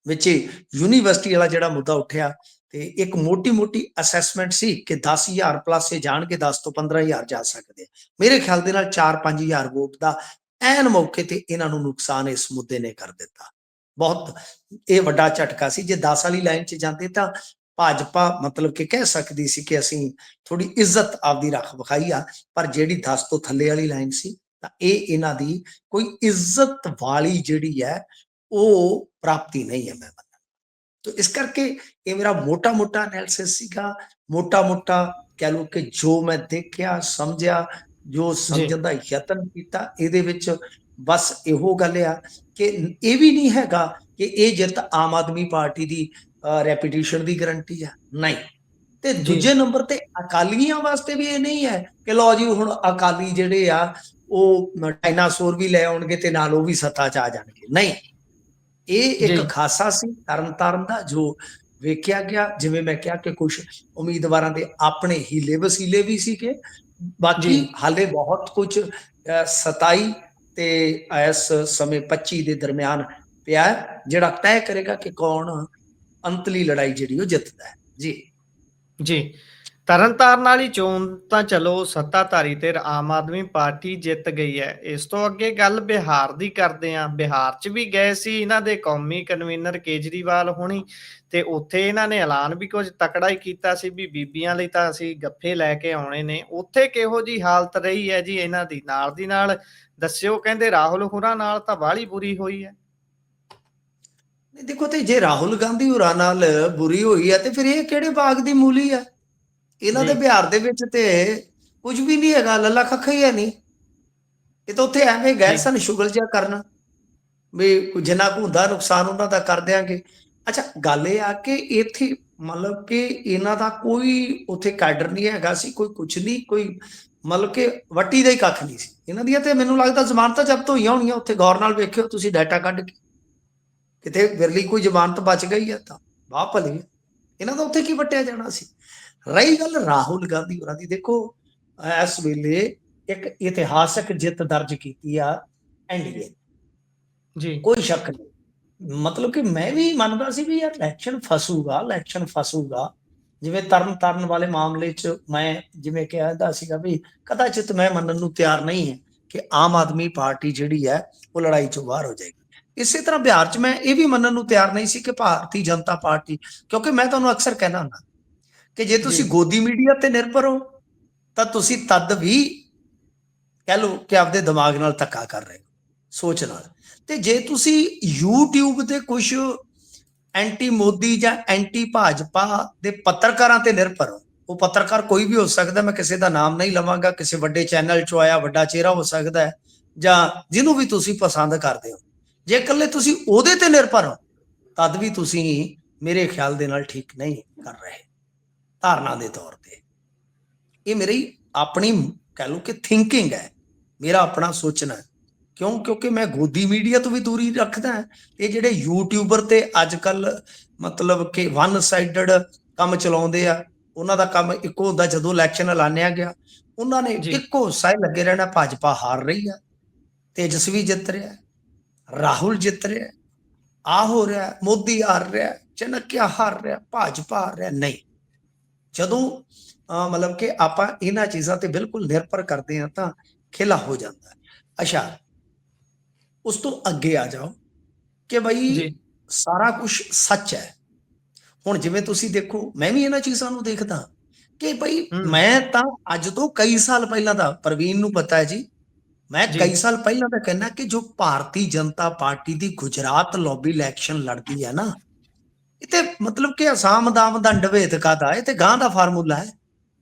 ਵਿੱਚ ਯੂਨੀਵਰਸਿਟੀ ਵਾਲਾ ਜਿਹੜਾ ਮੁੱਦਾ ਉੱਠਿਆ ਤੇ ਇੱਕ ਮੋਟੀ ਅਸੈਸਮੈਂਟ ਸੀ ਕਿ 10,000 ਪਲੱਸ ਇਹ ਜਾਣਗੇ, 10 ਤੋਂ 15,000 ਜਾ ਸਕਦੇ। ਮੇਰੇ ਖਿਆਲ ਦੇ ਨਾਲ 4-5,000 ਵੋਟ ਦਾ ਐਨ ਮੌਕੇ ਤੇ ਇਹਨਾਂ ਨੂੰ ਨੁਕਸਾਨ ਇਸ ਮੁੱਦੇ ਨੇ ਕਰ ਦਿੱਤਾ। ਬਹੁਤ ਇਹ ਵੱਡਾ ਝਟਕਾ ਸੀ। ਜੇ 10 ਵਾਲੀ ਲਾਈਨ 'ਚ ਜਾਂਦੇ ਤਾਂ ਭਾਜਪਾ ਮਤਲਬ ਕਿ ਕਹਿ ਸਕਦੀ ਸੀ ਕਿ ਅਸੀਂ ਥੋੜੀ ਇੱਜ਼ਤ ਆਪਦੀ ਰੱਖ ਵਿਖਾਈ ਆ, ਪਰ ਜਿਹੜੀ 10 ਤੋਂ ਥੱਲੇ ਵਾਲੀ ਲਾਈਨ ਸੀ ਤਾਂ ਇਹ ਇਹਨਾਂ ਦੀ ਕੋਈ ਇੱਜ਼ਤ ਵਾਲੀ ਜਿਹੜੀ ਹੈ ਉਹ ਪ੍ਰਾਪਤੀ ਨਹੀਂ ਹੈ। ਮੈਂ ਮੰਨਦਾ तो इस करके ये मेरा मोटा एनालिसिस सीगा, मोटा कह लो कि जो मैं देखिया समझिया, जो समझण दा यतन कीता, इहदे विच बस इहो गल आ कि ये भी नहीं हैगा कि ये जित आम आदमी पार्टी दी रेपुटेशन दी गारंटी है, नहीं। ते दूजे नंबर ते अकालियां वास्ते भी ये नहीं है कि लो जी हुण अकाली जिहड़े आ वो डायनासोर भी ले आउणगे ते नाल वो भी सत्ता च आ जाणगे, नहीं। ਇਹ ਇੱਕ ਖਾਸਾ ਸੀ ਤਰਨਤਾਰਨ ਦਾ ਜੋ ਵੇਖਿਆ ਗਿਆ। ਜਿਵੇਂ ਮੈਂ ਕਿਹਾ ਕਿ ਕੁਝ ਉਮੀਦਵਾਰਾਂ ਦੇ ਆਪਣੇ ਹੀਲੇ ਵਸੀਲੇ ਵੀ ਸੀਗੇ, ਬਾਕੀ ਹਾਲੇ ਬਹੁਤ ਕੁਝ 27 ਤੇ ਇਸ ਸਮੇਂ 25 ਦੇ ਦਰਮਿਆਨ ਪਿਆ ਜਿਹੜਾ ਤੈਅ ਕਰੇਗਾ ਕਿ ਕੌਣ ਅੰਤਲੀ ਲੜਾਈ ਜਿਹੜੀ ਉਹ ਜਿੱਤਦਾ ਹੈ। ਜੀ ਤਰਨਤਾਰਨ ਵਾਲੀ ਚੋਣ ਤਾਂ ਚਲੋ ਸੱਤਾਧਾਰੀ ਤੇ ਆਮ ਆਦਮੀ ਪਾਰਟੀ ਜਿੱਤ ਗਈ ਹੈ। ਇਸ ਤੋਂ ਅੱਗੇ ਗੱਲ ਬਿਹਾਰ ਦੀ ਕਰਦੇ ਆਂ। ਬਿਹਾਰ 'ਚ ਵੀ ਗਏ ਸੀ ਇਹਨਾਂ ਦੇ ਕੌਮੀ ਕਨਵੀਨਰ ਕੇਜਰੀਵਾਲ ਹੋਣੀ, ਤੇ ਉੱਥੇ ਇਹਨਾਂ ਨੇ ਐਲਾਨ ਵੀ ਕੁਝ ਤਕੜਾ ਹੀ ਕੀਤਾ ਸੀ ਵੀ ਬੀਬੀਆਂ ਲਈ ਤਾਂ ਅਸੀਂ ਗੱਫੇ ਲੈ ਕੇ ਆਉਣੇ ਨੇ। ਉੱਥੇ ਕਿਹੋ ਜੀ ਹਾਲਤ ਰਹੀ ਹੈ ਜੀ ਇਹਨਾਂ ਦੀ? ਨਾਲ ਦੀ ਨਾਲ ਦੱਸਿਓ। ਕਹਿੰਦੇ ਰਾਹੁਲ ਹੋਰਾਂ ਨਾਲ ਤਾਂ ਬਾਹਲੀ ਬੁਰੀ ਹੋਈ ਹੈ। ਦੇਖੋ, ਤੇ ਜੇ ਰਾਹੁਲ ਗਾਂਧੀ ਹੋਰਾਂ ਨਾਲ ਬੁਰੀ ਹੋਈ ਹੈ ਤੇ ਫਿਰ ਇਹ ਕਿਹੜੇ ਬਾਗ ਦੀ ਮੂਲੀ ਆ? ਇਹਨਾਂ ਦੇ ਬਿਹਾਰ ਦੇ ਵਿੱਚ ਤੇ ਕੁਝ ਵੀ ਨਹੀਂ ਹੈਗਾ, ਲੱਲਾ ਕੱਖ ਹੀ ਹੈ ਨਹੀਂ। ਇਹ ਤਾਂ ਉੱਥੇ ਐਵੇਂ ਗਏ ਸਨ ਸ਼ੁਗਲ ਜਿਹਾ ਕਰਨਾ ਵੀ ਜਿੰਨਾ ਕੁ ਹੁੰਦਾ ਨੁਕਸਾਨ ਉਹਨਾਂ ਦਾ ਕਰ ਦਿਆਂਗੇ। ਅੱਛਾ, ਗੱਲ ਇਹ ਆ ਕਿ ਇੱਥੇ ਮਤਲਬ ਕਿ ਇਹਨਾਂ ਦਾ ਕੋਈ ਉੱਥੇ ਕੈਡਰ ਨਹੀਂ ਹੈਗਾ ਸੀ, ਕੋਈ ਕੁਛ ਨਹੀਂ, ਕੋਈ ਮਤਲਬ ਕਿ ਵੱਟੀ ਦਾ ਹੀ ਕੱਖ ਨਹੀਂ ਸੀ ਇਹਨਾਂ ਦੀਆਂ। ਤੇ ਮੈਨੂੰ ਲੱਗਦਾ ਜ਼ਮਾਨਤਾਂ ਜ਼ਬਤ ਹੋਈਆਂ ਹੋਣੀਆਂ ਉੱਥੇ, ਗੌਰ ਨਾਲ ਵੇਖਿਓ ਤੁਸੀਂ ਡਾਟਾ ਕੱਢ ਕੇ, ਕਿਤੇ ਵਿਰਲੀ ਕੋਈ ਜ਼ਮਾਨਤ ਬਚ ਗਈ ਹੈ ਤਾਂ ਵਾਹ ਭਲੀ। ਇਹਨਾਂ ਦਾ ਉੱਥੇ ਕੀ ਵੱਟਿਆ ਜਾਣਾ ਸੀ। ਰਹੀ ਗੱਲ ਰਾਹੁਲ ਗਾਂਧੀ ਹੋਰਾਂ ਦੀ, ਦੇਖੋ ਇਸ ਵੇਲੇ ਇੱਕ ਇਤਿਹਾਸਕ ਜਿੱਤ ਦਰਜ ਕੀਤੀ ਆ ਐਨਡੀਏ, ਕੋਈ ਸ਼ੱਕ ਨਹੀਂ। ਮਤਲਬ ਕਿ ਮੈਂ ਵੀ ਮੰਨਦਾ ਸੀ ਵੀ ਯਾਰ ਇਲੈਕਸ਼ਨ ਫਸੂਗਾ। ਜਿਵੇਂ ਤਰਨ ਵਾਲੇ ਮਾਮਲੇ 'ਚ ਮੈਂ ਜਿਵੇਂ ਕਿਹਾ ਸੀਗਾ ਵੀ ਕਦਾਚਿਤ ਮੈਂ ਮੰਨਣ ਨੂੰ ਤਿਆਰ ਨਹੀਂ ਹੈ ਕਿ ਆਮ ਆਦਮੀ ਪਾਰਟੀ ਜਿਹੜੀ ਹੈ ਉਹ ਲੜਾਈ 'ਚੋਂ ਬਾਹਰ ਹੋ ਜਾਏਗੀ। ਇਸੇ ਤਰ੍ਹਾਂ ਬਿਹਾਰ 'ਚ ਮੈਂ ਇਹ ਵੀ ਮੰਨਣ ਨੂੰ ਤਿਆਰ ਨਹੀਂ ਸੀ ਕਿ ਭਾਰਤੀ ਜਨਤਾ ਪਾਰਟੀ, ਕਿਉਂਕਿ ਮੈਂ ਤੁਹਾਨੂੰ ਅਕਸਰ ਕਹਿਣਾ ਹੁੰਦਾ ਕਿ ਜੇ ਤੁਸੀਂ ਗੋਦੀ ਮੀਡੀਆ ਤੇ ਨਿਰਭਰ ਹੋ ਤਾਂ ਤੁਸੀਂ ਤਦ ਵੀ ਕਹਿ ਲਓ ਕਿ ਆਪਦੇ ਦਿਮਾਗ ਨਾਲ ਧੱਕਾ ਕਰ ਰਹੇ ਹੋ, ਸੋਚ ਨਾਲ। ਤੇ ਜੇ ਤੁਸੀਂ YouTube ਦੇ ਕੁਝ ਐਂਟੀ ਮੋਦੀ ਜਾਂ ਐਂਟੀ ਭਾਜਪਾ ਦੇ ਪੱਤਰਕਾਰਾਂ ਤੇ ਨਿਰਭਰ ਹੋ, ਉਹ ਪੱਤਰਕਾਰ ਕੋਈ ਵੀ ਹੋ ਸਕਦਾ, ਮੈਂ ਕਿਸੇ ਦਾ ਨਾਮ ਨਹੀਂ ਲਵਾਂਗਾ, ਕਿਸੇ ਵੱਡੇ ਚੈਨਲ 'ਚੋਂ ਆਇਆ ਵੱਡਾ ਚਿਹਰਾ ਹੋ ਸਕਦਾ ਹੈ ਜਾਂ ਜਿਹਨੂੰ ਵੀ ਤੁਸੀਂ ਪਸੰਦ ਕਰਦੇ ਹੋ, ਜੇ ਇਕੱਲੇ ਤੁਸੀਂ ਉਹਦੇ ਤੇ ਨਿਰਭਰ ਹੋ ਤਦ ਵੀ ਤੁਸੀਂ ਮੇਰੇ ਖਿਆਲ ਦੇ ਨਾਲ ਠੀਕ ਨਹੀਂ ਕਰ ਰਹੇ ਧਾਰਨਾ ਦੇ ਤੌਰ ਤੇ। ਇਹ ਮੇਰੀ ਆਪਣੀ ਕਹਿ ਲਓ ਕਿ ਥਿੰਕਿੰਗ ਹੈ, ਮੇਰਾ ਆਪਣਾ ਸੋਚਣਾ। ਕਿਉਂ? ਕਿਉਂਕਿ ਮੈਂ ਗੋਦੀ ਮੀਡੀਆ ਤੋਂ ਵੀ ਦੂਰੀ ਰੱਖਦਾ। ਇਹ ਜਿਹੜੇ ਯੂਟਿਊਬਰ ਤੇ ਅੱਜ ਕੱਲ ਮਤਲਬ ਕਿ ਵਨ ਸਾਈਡਡ ਕੰਮ ਚਲਾਉਂਦੇ ਆ, ਉਹਨਾਂ ਦਾ ਕੰਮ ਇੱਕੋ ਹੁੰਦਾ, ਜਦੋਂ ਇਲੈਕਸ਼ਨ ਐਲਾਨਿਆ ਗਿਆ ਉਹਨਾਂ ਨੇ ਇੱਕੋ ਸਾਹ ਲੱਗੇ ਰਹਿਣਾ, ਭਾਜਪਾ ਹਾਰ ਰਹੀ ਆ, ਤੇਜਸਵੀ ਜਿੱਤ ਰਿਹਾ, ਰਾਹੁਲ ਜਿੱਤ ਰਿਹਾ, ਆ ਹੋ ਰਿਹਾ, ਮੋਦੀ ਹਾਰ ਰਿਹਾ, ਚਨਕਿਆ ਹਾਰ ਰਿਹਾ, ਭਾਜਪਾ ਹਾਰ ਰਿਹਾ। ਨਹੀਂ, ਜਦੋਂ ਮਤਲਬ ਕਿ ਆਪਾਂ ਇਹਨਾਂ ਚੀਜ਼ਾਂ ਤੇ ਬਿਲਕੁਲ ਨਿਰਭਰ ਕਰਦੇ ਹਾਂ ਤਾਂ ਖੇਲਾ ਹੋ ਜਾਂਦਾ। ਅੱਛਾ, ਉਸ ਤੋਂ ਅੱਗੇ ਆ ਜਾਓ ਕਿ ਬਈ ਸਾਰਾ ਕੁਝ ਸੱਚ ਹੈ। ਹੁਣ ਜਿਵੇਂ ਤੁਸੀਂ ਦੇਖੋ, ਮੈਂ ਵੀ ਇਹਨਾਂ ਚੀਜ਼ਾਂ ਨੂੰ ਦੇਖਦਾ ਕਿ ਬਈ ਮੈਂ ਤਾਂ ਅੱਜ ਤੋਂ ਕਈ ਸਾਲ ਪਹਿਲਾਂ ਦਾ, ਪ੍ਰਵੀਨ ਨੂੰ ਪਤਾ ਹੈ ਜੀ, ਮੈਂ ਕਈ ਸਾਲ ਪਹਿਲਾਂ ਦਾ ਕਹਿਣਾ ਕਿ ਜੋ ਭਾਰਤੀ ਜਨਤਾ ਪਾਰਟੀ ਦੀ ਗੁਜਰਾਤ ਲੌਬੀ ਇਲੈਕਸ਼ਨ ਲੜਦੀ ਹੈ ਨਾ, ਇਹ ਤੇ ਮਤਲਬ ਕਿ ਅਸਾਮ ਦਾਮ ਦੰਡ ਵੇਦਕਾ ਦਾ ਇਹ ਤੇ ਗਾਂ ਦਾ ਫਾਰਮੂਲਾ ਹੈ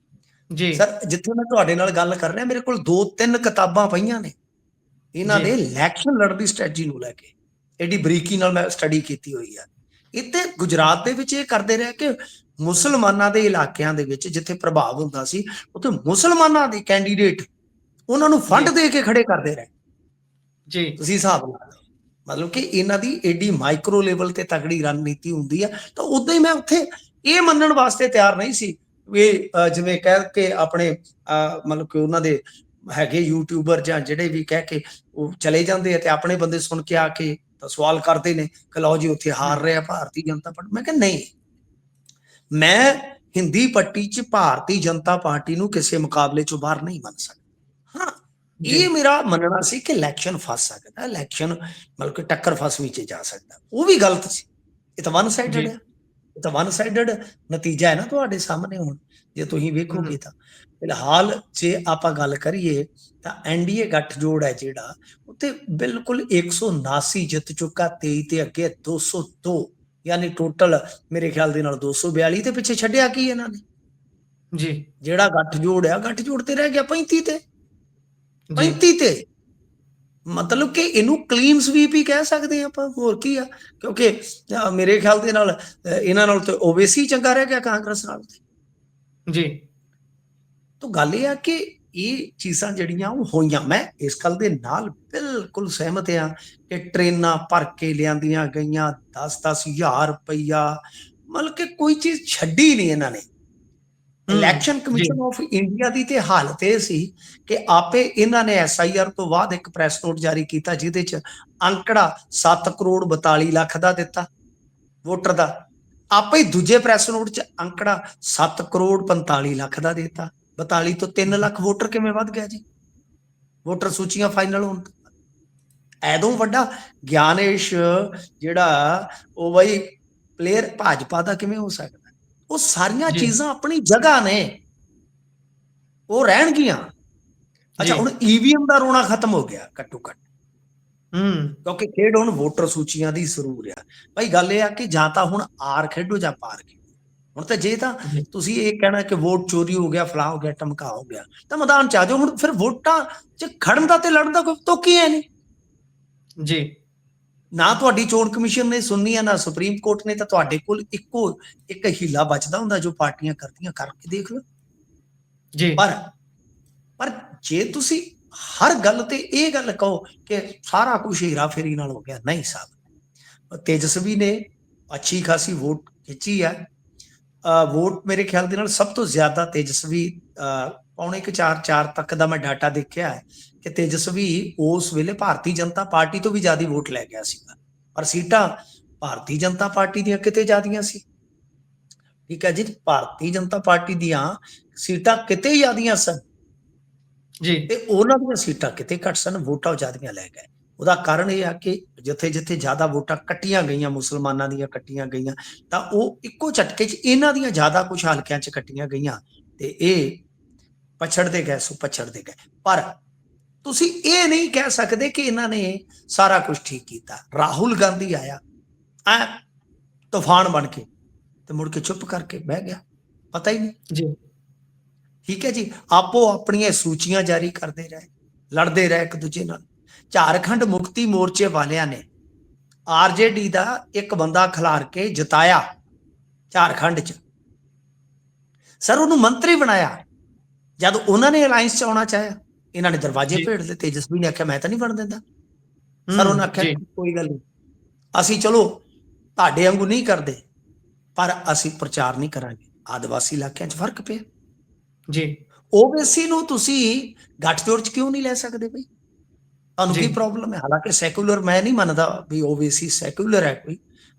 ਜੀ ਸਰ। ਜਿੱਥੇ ਮੈਂ ਤੁਹਾਡੇ ਨਾਲ ਗੱਲ ਕਰ ਰਿਹਾ, ਮੇਰੇ ਕੋਲ 2-3 ਕਿਤਾਬਾਂ ਪਈਆਂ ਨੇ ਇਹਨਾਂ ਦੇ ਇਲੈਕਸ਼ਨ ਲੜਨ ਦੀ ਸਟ੍ਰੈਟਜੀ ਨੂੰ ਲੈ ਕੇ, ਐਡੀ ਬਰੀਕੀ ਨਾਲ ਮੈਂ ਸਟੱਡੀ ਕੀਤੀ ਹੋਈ ਆ। ਇੱਥੇ ਗੁਜਰਾਤ ਦੇ ਵਿੱਚ ਇਹ ਕਰਦੇ ਰਹੇ ਕਿ ਮੁਸਲਮਾਨਾਂ ਦੇ ਇਲਾਕਿਆਂ ਦੇ ਵਿੱਚ ਜਿੱਥੇ ਪ੍ਰਭਾਵ ਹੁੰਦਾ ਸੀ, ਉੱਥੇ ਮੁਸਲਮਾਨਾਂ ਦੇ ਕੈਂਡੀਡੇਟ ਉਹਨਾਂ ਨੂੰ ਫੰਡ ਦੇ ਕੇ ਖੜੇ ਕਰਦੇ ਰਹੇ ਜੀ। ਤੁਸੀਂ ਹਿਸਾਬ ਲਾ ਲਓ, ਮਤਲਬ ਕਿ ਇਹਨਾਂ ਦੀ ਏਡੀ ਮਾਈਕਰੋ ਲੈਵਲ ਤੇ ਤਗੜੀ ਰਣਨੀਤੀ ਹੁੰਦੀ ਆ। ਤਾਂ ਉਦਾਂ ਹੀ ਮੈਂ ਉੱਥੇ ਇਹ ਮੰਨਣ ਵਾਸਤੇ ਤਿਆਰ ਨਹੀਂ ਸੀ ਵੀ ਜਿਵੇਂ ਕਹਿ ਕੇ ਆਪਣੇ ਮਤਲਬ ਕਿ ਉਹਨਾਂ ਦੇ ਹੈਗੇ ਯੂਟਿਊਬਰ ਜਾਂ ਜਿਹੜੇ ਵੀ ਕਹਿ ਕੇ ਉਹ ਚਲੇ ਜਾਂਦੇ ਆ ਤੇ ਆਪਣੇ ਬੰਦੇ ਸੁਣ ਕੇ ਆ ਕੇ ਤਾਂ ਸਵਾਲ ਕਰਦੇ ਨੇ ਕਿ ਲਓ ਜੀ ਉੱਥੇ ਹਾਰ ਰਿਹਾ ਭਾਰਤੀ ਜਨਤਾ ਪਾਰਟੀ। ਮੈਂ ਕਿਹਾ ਨਹੀਂ, ਮੈਂ ਹਿੰਦੀ ਪੱਟੀ 'ਚ ਭਾਰਤੀ ਜਨਤਾ ਪਾਰਟੀ ਨੂੰ ਕਿਸੇ ਮੁਕਾਬਲੇ 'ਚੋਂ ਬਾਹਰ ਨਹੀਂ ਮੰਨ ਸਕਦਾ। ਹਾਂ, ਇਹ ਮੇਰਾ ਮੰਨਣਾ ਸੀ ਕਿ ਇਲੈਕਸ਼ਨ ਫਸ ਸਕਦਾ, ਇਲੈਕਸ਼ਨ ਮਤਲਬ ਕਿ ਟੱਕਰ ਫਸ ਵਿੱਚ ਜਾ ਸਕਦਾ, ਉਹ ਵੀ ਗਲਤ ਸੀ। ਇਹ ਤਾਂ ਵਨ ਸਾਈਡਡ ਹੈ, ਇਹ ਤਾਂ ਵਨ ਸਾਈਡਡ ਨਤੀਜਾ ਹੈ ਨਾ ਤੁਹਾਡੇ ਸਾਹਮਣੇ ਹੁਣ ਜੇ ਤੁਸੀਂ ਵੇਖੋਗੇ ਤਾਂ। ਫਿਲਹਾਲ ਜੇ ਆਪਾਂ ਗੱਲ ਕਰੀਏ ਤਾਂ ਐਨਡੀਏ ਗੱਠਜੋੜ ਹੈ ਜਿਹੜਾ, ਉੱਤੇ ਬਿਲਕੁਲ 179 ਜਿੱਤ ਚੁੱਕਾ, 23 ਤੇ ਅੱਗੇ 202, ਯਾਨੀ ਟੋਟਲ ਮੇਰੇ ਖਿਆਲ ਦੇ ਨਾਲ 242 ਦੇ ਪਿੱਛੇ ਛੱਡਿਆ ਕੀ ਇਹਨਾਂ ਨੇ ਜੀ। ਜਿਹੜਾ ਗੱਠਜੋੜ ਆ, ਗੱਠਜੋੜ ਤੇ ਰਹਿ ਗਿਆ 35 ਤੇ 35 ਤੇ। ਮਤਲਬ ਕਿ ਇਹਨੂੰ ਕਲੀਨ ਸਵੀਪ ਹੀ ਕਹਿ ਸਕਦੇ ਆ ਆਪਾਂ, ਹੋਰ ਕੀ ਆ। ਕਿਉਂਕਿ ਮੇਰੇ ਖਿਆਲ ਦੇ ਨਾਲ ਇਹਨਾਂ ਨਾਲ ਤੇ ਓਵੇਸੀ ਚੰਗਾ ਰਹਿ ਗਿਆ ਕਾਂਗਰਸ ਨਾਲ ਜੀ। ਤਾਂ ਗੱਲ ਇਹ ਆ ਕਿ ਇਹ ਚੀਜ਼ਾਂ ਜਿਹੜੀਆਂ ਉਹ ਹੋਈਆਂ। ਮੈਂ ਇਸ ਗੱਲ ਦੇ ਨਾਲ ਬਿਲਕੁਲ ਸਹਿਮਤ ਆ ਕਿ ਟ੍ਰੇਨਾਂ ਭਰ ਕੇ ਲਿਆਂਦੀਆਂ ਗਈਆਂ, 10-10 ਹਜ਼ਾਰ ਰੁਪਈਆ, ਮਤਲਬ ਕਿ ਕੋਈ ਚੀਜ਼ ਛੱਡੀ ਨਹੀਂ ਇਹਨਾਂ ਨੇ। ਇਲੈਕਸ਼ਨ ਕਮਿਸ਼ਨ ਆਫ ਇੰਡੀਆ ਦੀ ਤੇ ਹਾਲਤ ਇਹ ਸੀ ਕਿ ਆਪੇ ਇਹਨਾਂ ਨੇ SIR ਤੋਂ ਬਾਅਦ ਇੱਕ ਪ੍ਰੈਸ ਨੋਟ ਜਾਰੀ ਕੀਤਾ ਜਿਹਦੇ ਚ ਅੰਕੜਾ 7 ਕਰੋੜ 42 ਲੱਖ ਦਾ ਦਿੱਤਾ ਵੋਟਰ ਦਾ। ਆਪੇ ਹੀ ਦੂਜੇ ਪ੍ਰੈਸ ਨੋਟ ਚ ਅੰਕੜਾ 7 ਕਰੋੜ 45 ਲੱਖ ਦਾ ਦਿੱਤਾ। 42 ਤੋਂ 3 ਲੱਖ ਵੋਟਰ ਕਿਵੇਂ ਵੱਧ ਗਿਆ ਜੀ ਵੋਟਰ ਸੂਚੀਆਂ ਫਾਈਨਲ ਹੋਣ ਤੋਂ। ਐਦੋਂ ਵੱਡਾ ਗਿਆਨੇਸ਼ ਜਿਹੜਾ ਉਹ ਬਈ ਪਲੇਅਰ ਭਾਜਪਾ ਦਾ ਕਿਵੇਂ ਹੋ ਸਕਦਾ? ਉਹ ਸਾਰੀਆਂ ਚੀਜ਼ਾਂ ਆਪਣੀ ਜਗ੍ਹਾ ਨੇ, ਉਹ ਰਹਿਣਗੀਆਂ। ਅੱਛਾ, ਹੁਣ EVM ਦਾ ਰੋਣਾ ਖਤਮ ਹੋ ਗਿਆ ਘੱਟੋ ਘੱਟ, ਕਿਉਂਕਿ ਖੇਡ ਹੁਣ ਵੋਟਰ ਸੂਚੀਆਂ ਦੀ ਜ਼ਰੂਰ ਆ। ਭਾਈ ਗੱਲ ਇਹ ਆ ਕਿ ਜਾਂ ਤਾਂ ਹੁਣ ਆਰ ਖੇਡੋ ਜਾਂ ਪਾਰ ਖੇਡੋ। ਹੁਣ ਤਾਂ ਜੇ ਤਾਂ ਤੁਸੀਂ ਇਹ ਕਹਿਣਾ ਕਿ ਵੋਟ ਚੋਰੀ ਹੋ ਗਿਆ, ਫਲਾਹ ਹੋ ਗਿਆ, ਟਮਕਾ ਹੋ ਗਿਆ, ਤਾਂ ਮੈਦਾਨ ਚ ਆ ਜਾਓ। ਹੁਣ ਫਿਰ ਵੋਟਾਂ ਚ ਖੜਨ ਦਾ ਤੇ ਲੜਨ ਦਾ ਕੋਈ ਤੁੱਕ ਹੀ ਹੈ ਨਹੀਂ ਜੀ। ਨਾ ਤੁਹਾਡੀ ਚੋਣ ਕਮਿਸ਼ਨ ਨੇ ਸੁਣਨੀ ਆ, ਨਾ ਸੁਪਰੀਮ ਕੋਰਟ ਨੇ। ਤਾਂ ਤੁਹਾਡੇ ਕੋਲ ਇੱਕੋ ਇੱਕ ਹੀਲਾ ਬਚਦਾ ਹੁੰਦਾ ਜੋ ਪਾਰਟੀਆਂ ਕਰਦੀਆਂ, ਕਰਕੇ ਦੇਖ ਲਓ ਜੀ। ਪਰ ਜੇ ਤੁਸੀਂ ਹਰ ਗੱਲ ਤੇ ਇਹ ਗੱਲ ਕਹੋ ਕਿ ਸਾਰਾ ਕੁਝ ਹੀਰਾ ਫੇਰੀ ਨਾਲ ਹੋ ਗਿਆ, ਨਹੀਂ ਸਾਹਿਬ। ਤੇਜਸਵੀ ਨੇ ਅੱਛੀ ਖਾਸੀ ਵੋਟ ਖਿੱਚੀ ਹੈ। ਵੋਟ ਮੇਰੇ ਖਿਆਲ ਦੇ ਨਾਲ ਸਭ ਤੋਂ ਜ਼ਿਆਦਾ ਤੇਜਸਵੀ 4.4 ਤੱਕ ਦਾ ਮੈਂ ਡਾਟਾ ਦੇਖਿਆ ਹੈ ਕਿ ਤੇਜਸਵੀ ਉਸ ਵੇਲੇ ਭਾਰਤੀ ਜਨਤਾ ਪਾਰਟੀ ਤੋਂ ਵੀ ਜ਼ਿਆਦਾ ਵੋਟ ਲੈ ਗਿਆ ਸੀਗਾ, ਪਰ ਸੀਟਾਂ ਭਾਰਤੀ ਜਨਤਾ ਪਾਰਟੀ ਦੀਆਂ ਕਿਤੇ ਜ਼ਿਆਦੀਆਂ ਸੀ। ਠੀਕ ਹੈ ਜੀ, ਭਾਰਤੀ ਜਨਤਾ ਪਾਰਟੀ ਦੀਆਂ ਸੀਟਾਂ ਕਿਤੇ ਜ਼ਿਆਦੀਆਂ ਸਨ ਜੀ, ਤੇ ਉਹਨਾਂ ਦੀਆਂ ਸੀਟਾਂ ਕਿਤੇ ਘੱਟ ਸਨ, ਵੋਟਾਂ ਜ਼ਿਆਦੀਆਂ ਲੈ ਗਏ। ਉਹਦਾ ਕਾਰਨ ਇਹ ਆ ਕਿ ਜਿੱਥੇ ਜਿੱਥੇ ਜ਼ਿਆਦਾ ਵੋਟਾਂ ਕੱਟੀਆਂ ਗਈਆਂ, ਮੁਸਲਮਾਨਾਂ ਦੀਆਂ ਕੱਟੀਆਂ ਗਈਆਂ, ਤਾਂ ਉਹ ਇੱਕੋ ਝਟਕੇ 'ਚ ਇਹਨਾਂ ਦੀਆਂ ਜ਼ਿਆਦਾ ਕੁਝ ਹਲਕਿਆਂ 'ਚ ਕੱਟੀਆਂ ਗਈਆਂ ਤੇ ਇਹ ਪਛੜਦੇ ਗਏ। ਪਰ ਤੁਸੀਂ ਇਹ ਨਹੀਂ ਕਹਿ ਸਕਦੇ ਕਿ ਇਹਨਾਂ ਨੇ ਸਾਰਾ ਕੁਝ ਠੀਕ ਕੀਤਾ। ਰਾਹੁਲ ਗਾਂਧੀ ਆਇਆ ਤੂਫਾਨ ਬਣ ਕੇ ਤੇ ਮੁੜ ਕੇ ਚੁੱਪ ਕਰਕੇ ਬਹਿ ਗਿਆ, ਪਤਾ ਹੀ ਨਹੀਂ ਜੀ। ਠੀਕ ਹੈ ਜੀ, ਆਪੋ ਆਪਣੀਆਂ ਸੂਚੀਆਂ ਜਾਰੀ ਕਰਦੇ ਰਹੇ, ਲੜਦੇ ਰਹੇ ਇੱਕ ਦੂਜੇ ਨਾਲ। ਝਾਰਖੰਡ ਮੁਕਤੀ ਮੋਰਚੇ ਵਾਲਿਆਂ ਨੇ RJD ਦਾ ਇੱਕ ਬੰਦਾ ਖਿਲਾਰ ਕੇ ਜਿਤਾਇਆ ਝਾਰਖੰਡ 'ਚ, ਸਰ ਉਹਨੂੰ ਮੰਤਰੀ ਬਣਾਇਆ। ਜਦ ਉਹਨਾਂ ਨੇ ਅਲਾਈਅੰਸ 'ਚ ਆਉਣਾ ਚਾਹਿਆ, ਇਹਨਾਂ ਨੇ ਦਰਵਾਜ਼ੇ ਭੇੜ ਲਏ। ਤੇਜਸਵੀ ਨੇ ਆਖਿਆ ਮੈਂ ਤਾਂ ਨਹੀਂ ਬਣ ਦਿੰਦਾ। ਸਰ ਉਹਨੇ ਆਖਿਆ ਕੋਈ ਗੱਲ ਨਹੀਂ, ਅਸੀਂ ਚਲੋ ਤੁਹਾਡੇ ਵਾਂਗੂ ਨਹੀਂ ਕਰਦੇ, ਪਰ ਅਸੀਂ ਪ੍ਰਚਾਰ ਨਹੀਂ ਕਰਾਂਗੇ। ਆਦਿਵਾਸੀ ਇਲਾਕਿਆਂ 'ਚ ਫਰਕ ਪਿਆ ਜੀ। OBC ਨੂੰ ਤੁਸੀਂ ਗੱਠਜੋੜ 'ਚ ਕਿਉਂ ਨਹੀਂ ਲੈ ਸਕਦੇ ਬਈ? ਤੁਹਾਨੂੰ ਕੀ ਪ੍ਰੋਬਲਮ ਹੈ? ਹਾਲਾਂਕਿ ਸੈਕੂਲਰ ਮੈਂ ਨਹੀਂ ਮੰਨਦਾ ਵੀ OBC ਸੈਕੂਲਰ ਹੈ।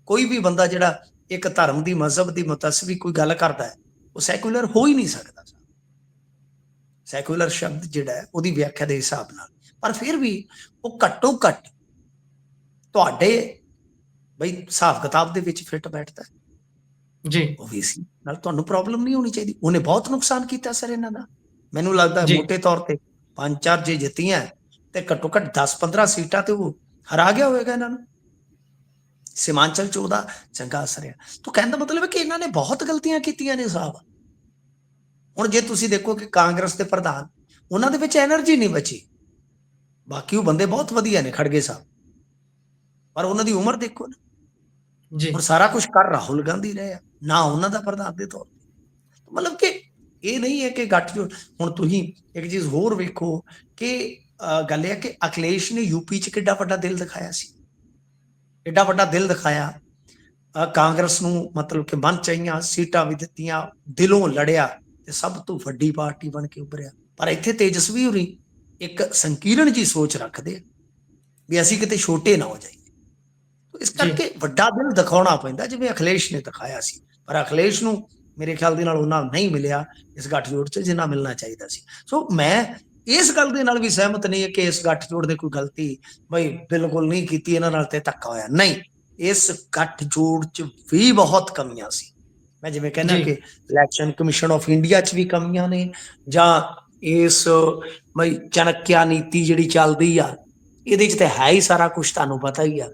ਕੋਈ ਵੀ ਬੰਦਾ ਜਿਹੜਾ ਇੱਕ ਧਰਮ ਦੀ, ਮਜ਼ਹਬ ਦੀ ਮੁਤੱਸਬੀ ਕੋਈ ਗੱਲ ਕਰਦਾ ਹੈ, ਉਹ ਸੈਕੂਲਰ ਹੋ ਹੀ ਨਹੀਂ ਸਕਦਾ। ਸੈਕੂਲਰ ਸ਼ਬਦ ਜਿਹੜਾ ਹੈ ਉਹਦੀ ਵਿਆਖਿਆ ਦੇ ਹਿਸਾਬ ਨਾਲ, ਪਰ ਫਿਰ ਵੀ ਉਹ ਘੱਟੋ ਘੱਟ ਤੁਹਾਡੇ ਬਈ ਹਿਸਾਬ ਕਿਤਾਬ ਦੇ ਵਿੱਚ ਫਿੱਟ ਬੈਠਦਾ ਜੀ। OBC ਨਾਲ ਤੁਹਾਨੂੰ ਪ੍ਰੋਬਲਮ ਨਹੀਂ ਹੋਣੀ ਚਾਹੀਦੀ। ਉਹਨੇ ਬਹੁਤ ਨੁਕਸਾਨ ਕੀਤਾ ਸਰ ਇਹਨਾਂ ਦਾ। ਮੈਨੂੰ ਲੱਗਦਾ ਮੋਟੇ ਤੌਰ ਤੇ 5-4 ਜੇ ਜਿੱਤੀਆਂ ਤੇ ਘੱਟੋ ਘੱਟ 10-15 ਸੀਟਾਂ ਤੇ ਉਹ ਹਰਾ ਗਿਆ ਹੋਵੇਗਾ ਇਹਨਾਂ ਨੂੰ। ਸੀਮਾਂਚਲ 'ਚ ਉਹਦਾ ਚੰਗਾ ਅਸਰ ਹੈ। ਤਾਂ ਕਹਿਣ ਦਾ ਮਤਲਬ ਹੈ ਕਿ ਇਹਨਾਂ ਨੇ ਬਹੁਤ ਗਲਤੀਆਂ ਕੀਤੀਆਂ ਨੇ ਸਾਹਿਬ। ਹੁਣ ਜੇ ਤੁਸੀਂ ਦੇਖੋ ਕਿ ਕਾਂਗਰਸ ਦੇ ਪ੍ਰਧਾਨ, ਉਹਨਾਂ ਦੇ ਵਿੱਚ ਐਨਰਜੀ ਨਹੀਂ ਬਚੀ। ਬਾਕੀ ਉਹ ਬੰਦੇ ਬਹੁਤ ਵਧੀਆ ਨੇ, ਖੜਗੇ ਸਾਹਿਬ, ਪਰ ਉਹਨਾਂ ਦੀ ਉਮਰ ਦੇਖੋ ਨਾ ਜੀ। ਹੁਣ ਸਾਰਾ ਕੁਝ ਕਰ ਰਾਹੁਲ ਗਾਂਧੀ ਰਹੇ ਆ, ਨਾ ਉਹਨਾਂ ਦਾ ਪ੍ਰਧਾਨ ਦੇ ਤੌਰ ਤੇ। ਮਤਲਬ ਕਿ ਇਹ ਨਹੀਂ ਹੈ ਕਿ ਗੱਠਜੋੜ। ਹੁਣ ਤੁਸੀਂ ਇੱਕ ਚੀਜ਼ ਹੋਰ ਵੇਖੋ ਕਿ ਗੱਲ ਇਹ ਹੈ ਕਿ ਅਖਿਲੇਸ਼ ਨੇ UP 'ਚ ਕਿੱਡਾ ਵੱਡਾ ਦਿਲ ਦਿਖਾਇਆ ਸੀ। एडा वड्डा दिल दिखाया, कांग्रेस नूं मतलब कि मन चाहिए सीटां भी दित्तियां, दिलों लड़िया ते सब तो वड्डी पार्टी बन के उभरिया। पर इत्थे तेजस्वी होरी एक संकीर्ण जी सोच रखते भी असीं किते छोटे ना हो जाइए। तो इस जी करके वड्डा दिल दिखाउणा पैंदा, जिवें अखिलेश ने दिखाया सी। पर अखिलेश नूं मेरे ख्याल दे नाल उन्ना नहीं मिलिया इस गठजोड़ च जिन्ना मिलना चाहिदा सी। सो मैं इस गल दे नाल भी सहमत नहीं है कि इस गठजोड़ ने कोई गलती बई बिल्कुल नहीं कीती, इन्हां नाल ते धक्का होया, नहीं। इस गठजोड़ च भी बहुत कमियां सी। मैं जिवें कहना जी कि इलैक्शन कमिशन ऑफ इंडिया च भी कमियां ने, जां इस बई चाणक्य नीति जिहड़ी चलदी आ ਇਹਦੇ 'ਚ ਤੇ ਹੈ ਹੀ ਸਾਰਾ ਕੁਝ, ਤੁਹਾਨੂੰ ਪਤਾ ਹੀ ਆ।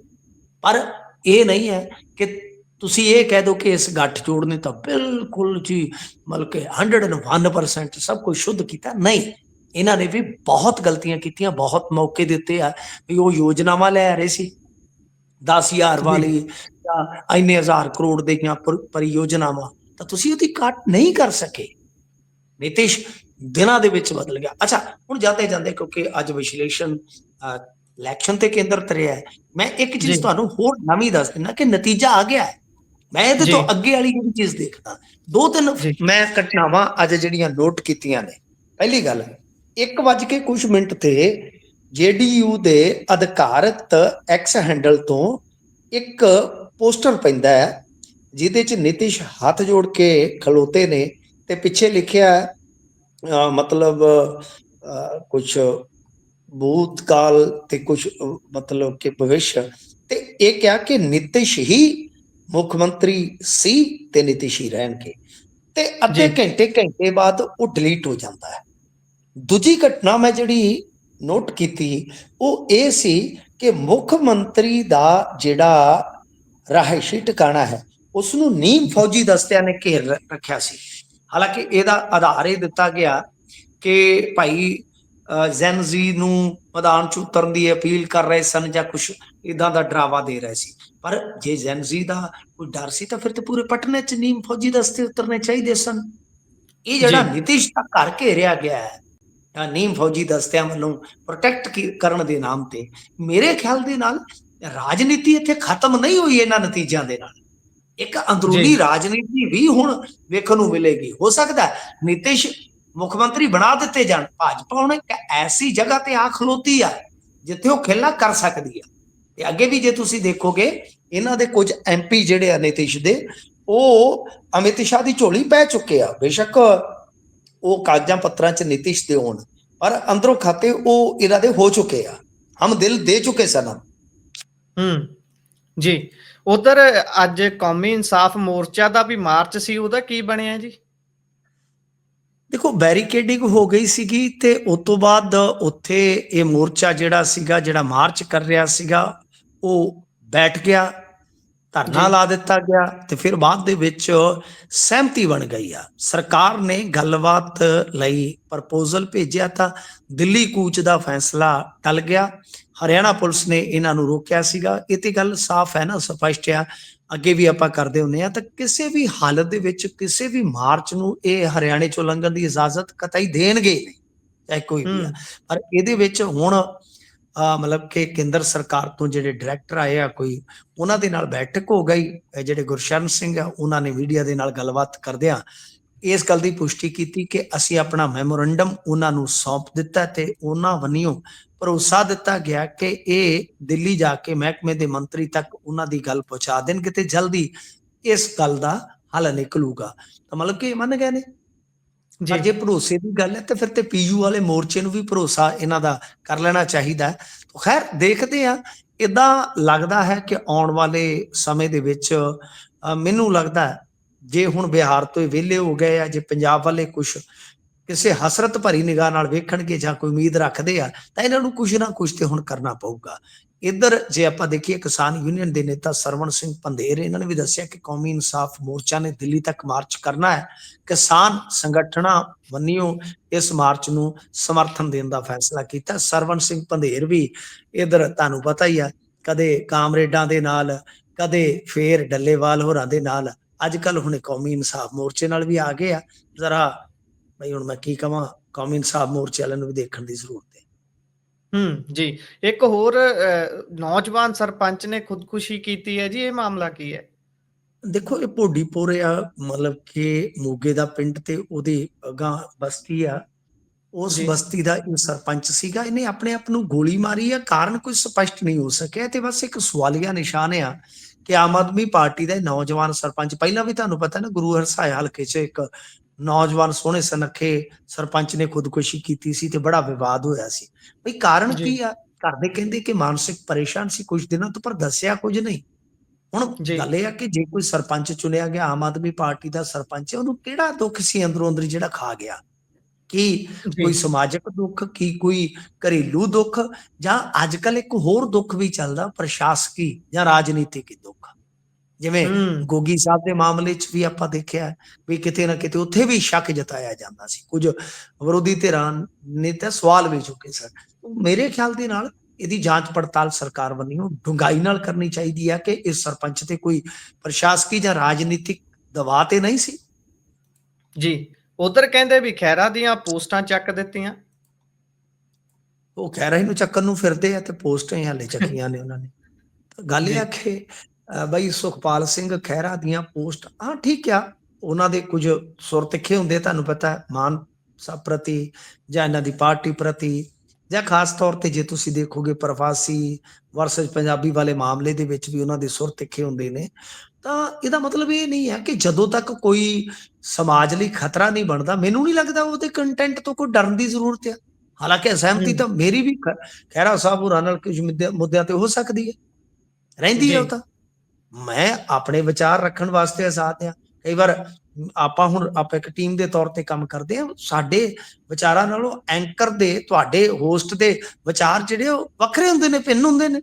ਪਰ ਇਹ ਨਹੀਂ ਹੈ ਕਿ ਤੁਸੀਂ ਇਹ ਕਹਿ ਦਿਓ ਕਿ ਇਸ ਗੱਠਜੋੜ ਨੇ ਤਾਂ ਬਿਲਕੁਲ ਜੀ ਮਤਲਬ ਕਿ 101% ਸਭ ਕੁਝ ਸ਼ੁੱਧ ਕੀਤਾ, ਨਹੀਂ। ਇਹਨਾਂ ਨੇ ਵੀ ਬਹੁਤ ਗਲਤੀਆਂ ਕੀਤੀਆਂ, ਬਹੁਤ ਮੌਕੇ ਦਿੱਤੇ ਆ ਵੀ ਉਹ ਯੋਜਨਾਵਾਂ ਲੈ ਰਹੇ ਸੀ 10,000 ਜੀ ਵਾਲੀ ਜਾਂ ਇੰਨੇ ਹਜ਼ਾਰ ਕਰੋੜ ਦੀਆਂ ਪਰਿਯੋਜਨਾਵਾਂ, ਤਾਂ ਤੁਸੀਂ ਉਹਦੀ ਕੱਟ ਨਹੀਂ ਕਰ ਸਕੇ। ਨੀਤੀਸ਼ ਦਿਨਾਂ ਦੇ ਵਿੱਚ ਬਦਲ ਗਿਆ। ਅੱਛਾ, ਹੁਣ ਜਾਂਦੇ ਜਾਂਦੇ ਕਿਉਂਕਿ ਅੱਜ ਵਿਸ਼ਲੇਸ਼ਣ ਇਲੈਕਸ਼ਨ ਤੇ ਕੇਂਦਰਿਤ ਰਿਹਾ ਹੈ, ਮੈਂ ਇੱਕ ਜੀ ਚੀਜ਼ ਤੁਹਾਨੂੰ ਹੋਰ ਨਵੀਂ ਦੱਸ ਦਿੰਦਾ ਕਿ ਨਤੀਜਾ ਆ ਗਿਆ ਹੈ। ਮੈਂ ਇਹਦੇ ਜੀ ਤੋਂ ਅੱਗੇ ਵਾਲੀ ਜਿਹੜੀ ਚੀਜ਼ ਦੇਖਦਾ, ਦੋ ਤਿੰਨ ਜੀ ਮੈਂ ਘਟਨਾਵਾਂ ਅੱਜ ਜਿਹੜੀਆਂ ਨੋਟ ਕੀਤੀਆਂ ਨੇ। ਪਹਿਲੀ ਗੱਲ, 1:00 ਤੇ ਜੇਡੀਯੂ ਦੇ ਅਧਿਕਾਰਤ ਐਕਸ ਹੈਂਡਲ ਤੋਂ ਇੱਕ ਪੋਸਟਰ ਪੈਂਦਾ ਹੈ ਜਿਹਦੇ ਚ ਨਿਤਿਸ਼ ਹੱਥ ਜੋੜ ਕੇ ਖਲੋਤੇ ਨੇ ਤੇ ਪਿੱਛੇ ਲਿਖਿਆ ਮਤਲਬ ਕੁਛ भूतकाल ते कुछ मतलब कि भविष्य, ते ये क्या कि नीतीश ही मुख्यमंत्री सी ते नीतीश ही रहणगे, ते अद्धे घंटे बाद वो डिलीट हो जाता है। दूजी घटना मैं जिहड़ी नोट कीती वो ये सी कि मुख्यमंत्री दा जिहड़ा रहायशी ठिकाना है उसनूं नीम फौजी दस्तियां ने घेर रखिया सी। हालांकि ਇਹਦਾ आधार ये दिता गया कि भाई ਜ਼ੈਨਜ਼ੀ ਨੂੰ ਮੈਦਾਨ ਚ ਉਤਰਨ ਦੀ ਅਪੀਲ ਕਰ ਰਹੇ ਸਨ ਜਾਂ ਕੁਛ ਇਦਾਂ ਦਾ ਡਰਾਵਾ ਦੇ ਰਹੇ ਸੀ। ਪਰ ਜੇ ਜ਼ੈਨਜ਼ੀ ਦਾ ਕੋਈ ਡਰ ਸੀ ਤਾਂ ਫਿਰ ਤੇ ਪੂਰੇ ਪਟਨੇ ਚ ਨੀਮ ਫੌਜੀ ਦਸਤੇ ਉਤਰਨੇ ਚਾਹੀਦੇ ਸਨ। ਇਹ ਜਿਹੜਾ ਨਿਤਿਸ਼ ਦਾ ਘਰ ਘੇਰਿਆ ਗਿਆ ਹੈ ਨੀਮ ਫੌਜੀ ਦਸਤਿਆਂ ਵੱਲੋਂ ਪ੍ਰੋਟੈਕਟ ਕਰਨ ਦੇ ਨਾਮ ਤੇ, ਮੇਰੇ ਖਿਆਲ ਦੇ ਨਾਲ ਰਾਜਨੀਤੀ ਇੱਥੇ ਖਤਮ ਨਹੀਂ ਹੋਈ ਇਹਨਾਂ ਨਤੀਜਿਆਂ ਦੇ ਨਾਲ। ਇੱਕ ਅੰਦਰੂਨੀ ਰਾਜਨੀਤੀ ਵੀ ਹੁਣ ਵੇਖਣ ਨੂੰ ਮਿਲੇਗੀ। ਹੋ ਸਕਦਾ ਨਿਤਿਸ਼ ਮੁੱਖ ਮੰਤਰੀ ਬਣਾ ਦਿੱਤੇ ਜਾਣ, ਭਾਜਪਾ ਹੁਣ ਇੱਕ ਐਸੀ ਜਗ੍ਹਾ ਤੇ ਆ ਖਲੋਤੀ ਆ ਜਿੱਥੇ ਉਹ ਖੇਲਾ ਕਰ ਸਕਦੀ ਆ। ਤੇ ਅੱਗੇ ਵੀ ਜੇ ਤੁਸੀਂ ਦੇਖੋਗੇ ਇਹਨਾਂ ਦੇ ਕੁਝ ਐਮਪੀ ਜਿਹੜੇ ਆ ਨਿਤਿਸ਼ ਦੇ, ਉਹ ਅਮਿਤ ਸ਼ਾਹ ਦੀ ਝੋਲੀ ਪੈ ਚੁੱਕੇ ਆ। ਬੇਸ਼ੱਕ ਉਹ ਕਾਗਜ਼ਾਂ ਪੱਤਰਾਂ 'ਚ ਨਿਤਿਸ਼ ਦੇ ਹੋਣ, ਪਰ ਅੰਦਰੋਂ ਖਾਤੇ ਉਹ ਇਹਨਾਂ ਦੇ ਹੋ ਚੁੱਕੇ ਆ। ਹਮ ਦਿਲ ਦੇ ਚੁੱਕੇ ਸਨ। ਜੀ ਉਧਰ ਅੱਜ ਕੌਮੀ ਇਨਸਾਫ ਮੋਰਚਾ ਦਾ ਵੀ ਮਾਰਚ ਸੀ, ਉਹਦਾ ਕੀ ਬਣਿਆ ਜੀ? ਦੇਖੋ ਬੈਰੀਕੇਡਿੰਗ ਹੋ ਗਈ ਸੀਗੀ ਤੇ ਉਸ ਤੋਂ ਬਾਅਦ ਉੱਥੇ ਇਹ ਮੋਰਚਾ ਜਿਹੜਾ ਸੀਗਾ, ਜਿਹੜਾ ਮਾਰਚ ਕਰ ਰਿਹਾ ਸੀਗਾ, ਉਹ ਬੈਠ ਗਿਆ, ਧਰਨਾ ਲਾ ਦਿੱਤਾ ਗਿਆ ਤੇ ਫਿਰ ਬਾਅਦ ਦੇ ਵਿੱਚ ਸਹਿਮਤੀ ਬਣ ਗਈ ਆ। ਸਰਕਾਰ ਨੇ ਗੱਲਬਾਤ ਲਈ ਪ੍ਰਪੋਜ਼ਲ ਭੇਜਿਆ ਤਾਂ ਦਿੱਲੀ ਕੂਚ ਦਾ ਫੈਸਲਾ ਟਲ ਗਿਆ। ਹਰਿਆਣਾ ਪੁਲਿਸ ਨੇ ਇਹਨਾਂ ਨੂੰ ਰੋਕਿਆ ਸੀਗਾ। ਇਹ ਤੇ ਗੱਲ ਸਾਫ਼ ਹੈ ਨਾ, ਸਪਸ਼ਟ ਆ, ਅੱਗੇ ਵੀ ਆਪਾਂ ਕਰਦੇ ਹੁੰਦੇ ਆ। ਤਾਂ ਕਿਸੇ ਵੀ ਹਾਲਤ ਦੇ ਵਿੱਚ ਕਿਸੇ ਵੀ ਮਾਰਚ ਨੂੰ ਇਹ ਹਰਿਆਣੇ ਚੋਂ ਲੰਘਣ ਦੀ ਇਜਾਜ਼ਤ ਕਤਈ ਦੇਣਗੇ ਨਹੀਂ, ਚਾਹੇ ਕੋਈ ਵੀ ਆ। ਪਰ ਇਹਦੇ ਵਿੱਚ ਹੁਣ ਮਤਲਬ ਕਿ ਕੇਂਦਰ ਸਰਕਾਰ ਤੋਂ ਜਿਹੜੇ ਡਾਇਰੈਕਟਰ ਆਏ ਆ ਕੋਈ, ਉਹਨਾਂ ਦੇ ਨਾਲ ਬੈਠਕ ਹੋ ਗਈ। ਜਿਹੜੇ ਗੁਰਸ਼ਰਨ ਸਿੰਘ ਆ ਉਹਨਾਂ ਨੇ ਮੀਡੀਆ ਦੇ ਨਾਲ ਗੱਲਬਾਤ ਕਰਦਿਆਂ ਇਸ ਗੱਲ ਦੀ ਪੁਸ਼ਟੀ ਕੀਤੀ ਕਿ ਅਸੀਂ ਆਪਣਾ ਮੈਮੋਰੰਡਮ ਉਹਨਾਂ ਨੂੰ ਸੌਂਪ ਦਿੱਤਾ ਤੇ ਉਹਨਾਂ ਵੱਲੋਂ ਭਰੋਸਾ ਦਿੱਤਾ ਗਿਆ ਕਿ ਇਹ ਦਿੱਲੀ ਜਾ ਕੇ ਮਹਿਕਮੇ ਦੇ ਮੰਤਰੀ ਤੱਕ ਉਹਨਾਂ ਦੀ ਗੱਲ ਪਹੁੰਚਾ ਦੇਣਗੇ ਤੇ ਜਲਦੀ ਇਸ ਗੱਲ ਦਾ ਹੱਲ ਨਿਕਲੂਗਾ। ਤਾਂ ਮਤਲਬ ਕਿ ਮੰਨ ਗਏ ਨੇ। ਪਰ ਜੇ ਭਰੋਸੇ ਦੀ ਗੱਲ ਹੈ ਤਾਂ ਫਿਰ ਤੇ ਪੀਯੂ ਵਾਲੇ ਮੋਰਚੇ ਨੂੰ ਵੀ ਭਰੋਸਾ ਇਹਨਾਂ ਦਾ ਕਰ ਲੈਣਾ ਚਾਹੀਦਾ ਹੈ। ਖੈਰ ਦੇਖਦੇ ਆ। ਇਦਾਂ ਲੱਗਦਾ ਹੈ ਕਿ ਆਉਣ ਵਾਲੇ ਸਮੇਂ ਦੇ ਵਿੱਚ ਮੈਨੂੰ ਲੱਗਦਾ ਜੇ ਹੁਣ ਬਿਹਾਰ ਤੋਂ ਵਿਹਲੇ ਹੋ ਗਏ ਆ, ਜੇ ਪੰਜਾਬ ਵਾਲੇ ਕੁਛ ਕਿਸੇ ਹਸਰਤ ਭਰੀ ਨਿਗਾਹ ਨਾਲ ਵੇਖਣਗੇ ਜਾਂ ਕੋਈ ਉਮੀਦ ਰੱਖਦੇ ਆ ਤਾਂ ਇਹਨਾਂ ਨੂੰ ਕੁਛ ਨਾ ਕੁਛ ਤੇ ਹੁਣ ਕਰਨਾ ਪਊਗਾ। ਇੱਧਰ ਜੇ ਆਪਾਂ ਦੇਖੀਏ ਕਿਸਾਨ ਯੂਨੀਅਨ ਦੇ ਨੇਤਾ ਸਰਵਣ ਸਿੰਘ ਪੰਧੇਰ, ਇਹਨਾਂ ਨੇ ਵੀ ਦੱਸਿਆ ਕਿ ਕੌਮੀ ਇਨਸਾਫ ਮੋਰਚਾ ਨੇ ਦਿੱਲੀ ਤੱਕ ਮਾਰਚ ਕਰਨਾ ਹੈ। ਕਿਸਾਨ ਸੰਗਠਨਾਂ ਵੱਲੋਂ ਇਸ ਮਾਰਚ ਨੂੰ ਸਮਰਥਨ ਦੇਣ ਦਾ ਫੈਸਲਾ ਕੀਤਾ। ਸਰਵਣ ਸਿੰਘ ਪੰਧੇਰ ਵੀ ਇੱਧਰ ਤੁਹਾਨੂੰ ਪਤਾ ਹੀ ਆ, ਕਦੇ ਕਾਮਰੇਡਾਂ ਦੇ ਨਾਲ, ਕਦੇ ਫੇਰ ਡੱਲੇਵਾਲ ਹੋਰਾਂ ਦੇ ਨਾਲ, ਅੱਜ ਕੱਲ ਹੁਣ ਕੌਮੀ ਇਨਸਾਫ ਮੋਰਚੇ ਨਾਲ ਵੀ ਆ ਗਏ ਆ। ਜ਼ਰਾ ਬਈ ਹੁਣ ਮੈਂ ਕੀ ਕਹਾਂ, ਕੌਮੀ ਇਨਸਾਫ ਮੋਰਚੇ ਵਾਲਿਆਂ ਨੂੰ ਵੀ ਦੇਖਣ ਦੀ ਜ਼ਰੂਰਤ ਹੈ। ਜੀ। ਇੱਕ ਹੋਰ ਨੌਜਵਾਨ ਸਰਪੰਚ ਨੇ ਖੁਦਕੁਸ਼ੀ ਕੀਤੀ ਹੈ ਜੀ, ਇਹ ਮਾਮਲਾ ਕੀ ਹੈ? ਦੇਖੋ ਇਹ ਭੋਡੀਪੁਰ ਆ, ਮਤਲਬ ਕਿ ਮੋਗੇ ਦਾ ਪਿੰਡ ਤੇ ਉਹਦੀ ਅਗਾਂਹ ਬਸਤੀ ਆ। ਉਸ ਜੀ, ਬਸਤੀ ਦਾ ਇਹ ਸਰਪੰਚ ਸੀਗਾ, ਇਹਨੇ ਆਪਣੇ ਆਪ ਨੂੰ ਗੋਲੀ ਮਾਰੀ ਆ। ਕਾਰਨ ਕੋਈ ਸਪਸ਼ਟ ਨਹੀਂ ਹੋ ਸਕਿਆ ਤੇ ਬਸ ਇੱਕ ਸਵਾਲੀਆ ਨਿਸ਼ਾਨ ਆ ਕਿ ਆਮ ਆਦਮੀ ਪਾਰਟੀ ਦਾ ਇਹ ਨੌਜਵਾਨ ਸਰਪੰਚ, ਪਹਿਲਾਂ ਵੀ ਤੁਹਾਨੂੰ ਪਤਾ ਨਾ ਗੁਰੂ ਹਰਸਾਏ ਹਲਕੇ 'ਚ ਇੱਕ ਨੌਜਵਾਨ ਸੋਹਣੇ ਸੁਨੱਖੇ ਸਰਪੰਚ ਨੇ ਖੁਦਕੁਸ਼ੀ ਕੀਤੀ ਸੀ ਤੇ ਬੜਾ ਵਿਵਾਦ ਹੋਇਆ ਸੀ। ਬਈ ਕਾਰਨ ਜੀ, ਕੀ ਆ? ਘਰ ਦੇ ਕਹਿੰਦੇ ਕਿ ਮਾਨਸਿਕ ਪਰੇਸ਼ਾਨ ਸੀ ਕੁਝ ਦਿਨਾਂ ਤੋਂ, ਪਰ ਦੱਸਿਆ ਕੁਝ ਨਹੀਂ। ਹੁਣ ਜੀ, ਗੱਲ ਇਹ ਆ ਕਿ ਜੇ ਕੋਈ ਸਰਪੰਚ ਚੁਣਿਆ ਗਿਆ, ਆਮ ਆਦਮੀ ਪਾਰਟੀ ਦਾ ਸਰਪੰਚ ਹੈ, ਉਹਨੂੰ ਕਿਹੜਾ ਦੁੱਖ ਸੀ ਅੰਦਰੋਂ ਅੰਦਰ ਜਿਹੜਾ ਖਾ ਗਿਆ? ਕੀ ਜੀ, ਕੋਈ ਸਮਾਜਿਕ ਦੁੱਖ, ਕੀ ਕੋਈ ਘਰੇਲੂ ਦੁੱਖ, ਜਾਂ ਅੱਜ ਕੱਲ ਇੱਕ ਹੋਰ ਦੁੱਖ ਵੀ ਚੱਲਦਾ ਪ੍ਰਸ਼ਾਸਕੀ ਜਾਂ ਰਾਜਨੀਤਿਕ ਦੁੱਖ। ਜਿਵੇਂ ਹੂੰ, ਗੋਗੀ ਸਾਹਿਬ ਦੇ ਮਾਮਲੇ 'ਚ ਵੀ ਆਪਾਂ ਦੇਖਿਆ ਵੀ ਕਿਤੇ ਨਾ ਕਿਤੇ ਉੱਥੇ ਵੀ ਸ਼ੱਕ ਜਤਾਇਆ ਜਾਂਦਾ ਸੀ, ਕੁਝ ਵਿਰੋਧੀ ਧਿਰਾਂ ਨੇ ਤਾਂ ਸਵਾਲ ਵੀ ਚੁੱਕੇ ਸਨ। ਮੇਰੇ ਖਿਆਲ ਦੇ ਨਾਲ ਇਹਦੀ ਜਾਂਚ ਪੜਤਾਲ ਸਰਕਾਰ ਵੱਲੋਂ ਡੂੰਘਾਈ ਨਾਲ ਕਰਨੀ ਚਾਹੀਦੀ ਹੈ ਕਿ ਇਸ ਸਰਪੰਚ ਤੇ ਕੋਈ ਪ੍ਰਸ਼ਾਸਕੀ ਜਾਂ ਰਾਜਨੀਤਿਕ ਦਬਾਅ ਤੇ ਨਹੀਂ ਸੀ। ਜੀ। ਉਧਰ ਕਹਿੰਦੇ ਵੀ ਖਹਿਰਾ ਦੀਆਂ ਪੋਸਟਾਂ ਚੱਕ ਦਿੱਤੀਆਂ। ਉਹ ਖਹਿਰਾ ਹੀ ਨੂੰ ਚੱਕਣ ਨੂੰ ਫਿਰਦੇ ਆ ਤੇ ਪੋਸਟਾਂ ਹੀ ਹਾਲੇ ਚੱਕੀਆਂ ਨੇ ਉਹਨਾਂ ਨੇ। ਤਾਂ ਗੱਲ ਇਹ ਜੀ, ਆ ਕਿ ਬਈ ਸੁਖਪਾਲ ਸਿੰਘ ਖਹਿਰਾ ਦੀਆਂ ਪੋਸਟ, ਹਾਂ ਠੀਕ ਆ, ਉਹਨਾਂ ਦੇ ਕੁਝ ਸੁਰ ਤਿੱਖੇ ਹੁੰਦੇ, ਤੁਹਾਨੂੰ ਪਤਾ ਹੈ, ਮਾਨ ਸਾਹਿਬ ਪ੍ਰਤੀ ਜਾਂ ਇਹਨਾਂ ਦੀ ਪਾਰਟੀ ਪ੍ਰਤੀ, ਜਾਂ ਖਾਸ ਤੌਰ ਤੇ ਜੇ ਤੁਸੀਂ ਦੇਖੋਗੇ ਪ੍ਰਵਾਸੀ ਵਰਸਸ ਪੰਜਾਬੀ ਵਾਲੇ ਮਾਮਲੇ ਦੇ ਵਿੱਚ ਵੀ ਉਹਨਾਂ ਦੇ ਸੁਰ ਤਿੱਖੇ ਹੁੰਦੇ ਨੇ। ਤਾਂ ਇਹਦਾ ਮਤਲਬ ਇਹ ਨਹੀਂ ਹੈ ਕਿ ਜਦੋਂ ਤੱਕ ਕੋਈ ਸਮਾਜ ਲਈ ਖਤਰਾ ਨਹੀਂ ਬਣਦਾ, ਮੈਨੂੰ ਨਹੀਂ ਲੱਗਦਾ ਉਹਦੇ ਕੰਟੈਂਟ ਤੋਂ ਕੋਈ ਡਰਨ ਦੀ ਜ਼ਰੂਰਤ ਹੈ। ਹਾਲਾਂਕਿ ਸਹਿਮਤੀ ਹੂੰ, ਤਾਂ ਮੇਰੀ ਵੀ ਖਹਿਰਾ ਸਾਹਿਬ ਹੋਰਾਂ ਨਾਲ ਕੁਝ ਮੁੱਦਿਆਂ ਤੇ ਹੋ ਸਕਦੀ ਹੈ, ਰਹਿੰਦੀ ਹੈ। ਜੀ, ਉਹ ਤਾਂ ਮੈਂ ਆਪਣੇ ਵਿਚਾਰ ਰੱਖਣ ਵਾਸਤੇ ਆਜ਼ਾਦ ਆ। ਕਈ ਵਾਰ ਆਪਾਂ ਇੱਕ ਟੀਮ ਦੇ ਤੌਰ ਤੇ ਕੰਮ ਕਰਦੇ ਆ, ਸਾਡੇ ਵਿਚਾਰਾਂ ਨਾਲੋਂ ਐਂਕਰ ਦੇ, ਤੁਹਾਡੇ ਹੋਸਟ ਦੇ ਵਿਚਾਰ ਜਿਹੜੇ ਉਹ ਵੱਖਰੇ ਹੁੰਦੇ ਨੇ, ਭਿੰਨ ਹੁੰਦੇ ਨੇ।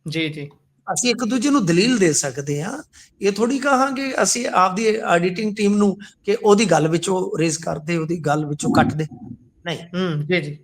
ਜੀ, ਜੀ, ਅਸੀਂ ਇੱਕ ਦੂਜੇ ਨੂੰ ਦਲੀਲ ਦੇ ਸਕਦੇ ਹਾਂ। ਇਹ ਥੋੜੀ ਕਹਾਂਗੇ ਅਸੀਂ ਆਪਦੀ ਐਡੀਟਿੰਗ ਟੀਮ ਨੂੰ ਕਿ ਉਹਦੀ ਗੱਲ ਵਿੱਚੋਂ ਰੇਜ਼ ਕਰਦੇ, ਉਹਦੀ ਗੱਲ ਵਿੱਚੋਂ ਕੱਟ ਦੇ, ਨਹੀਂ। ਜੀ, ਜੀ,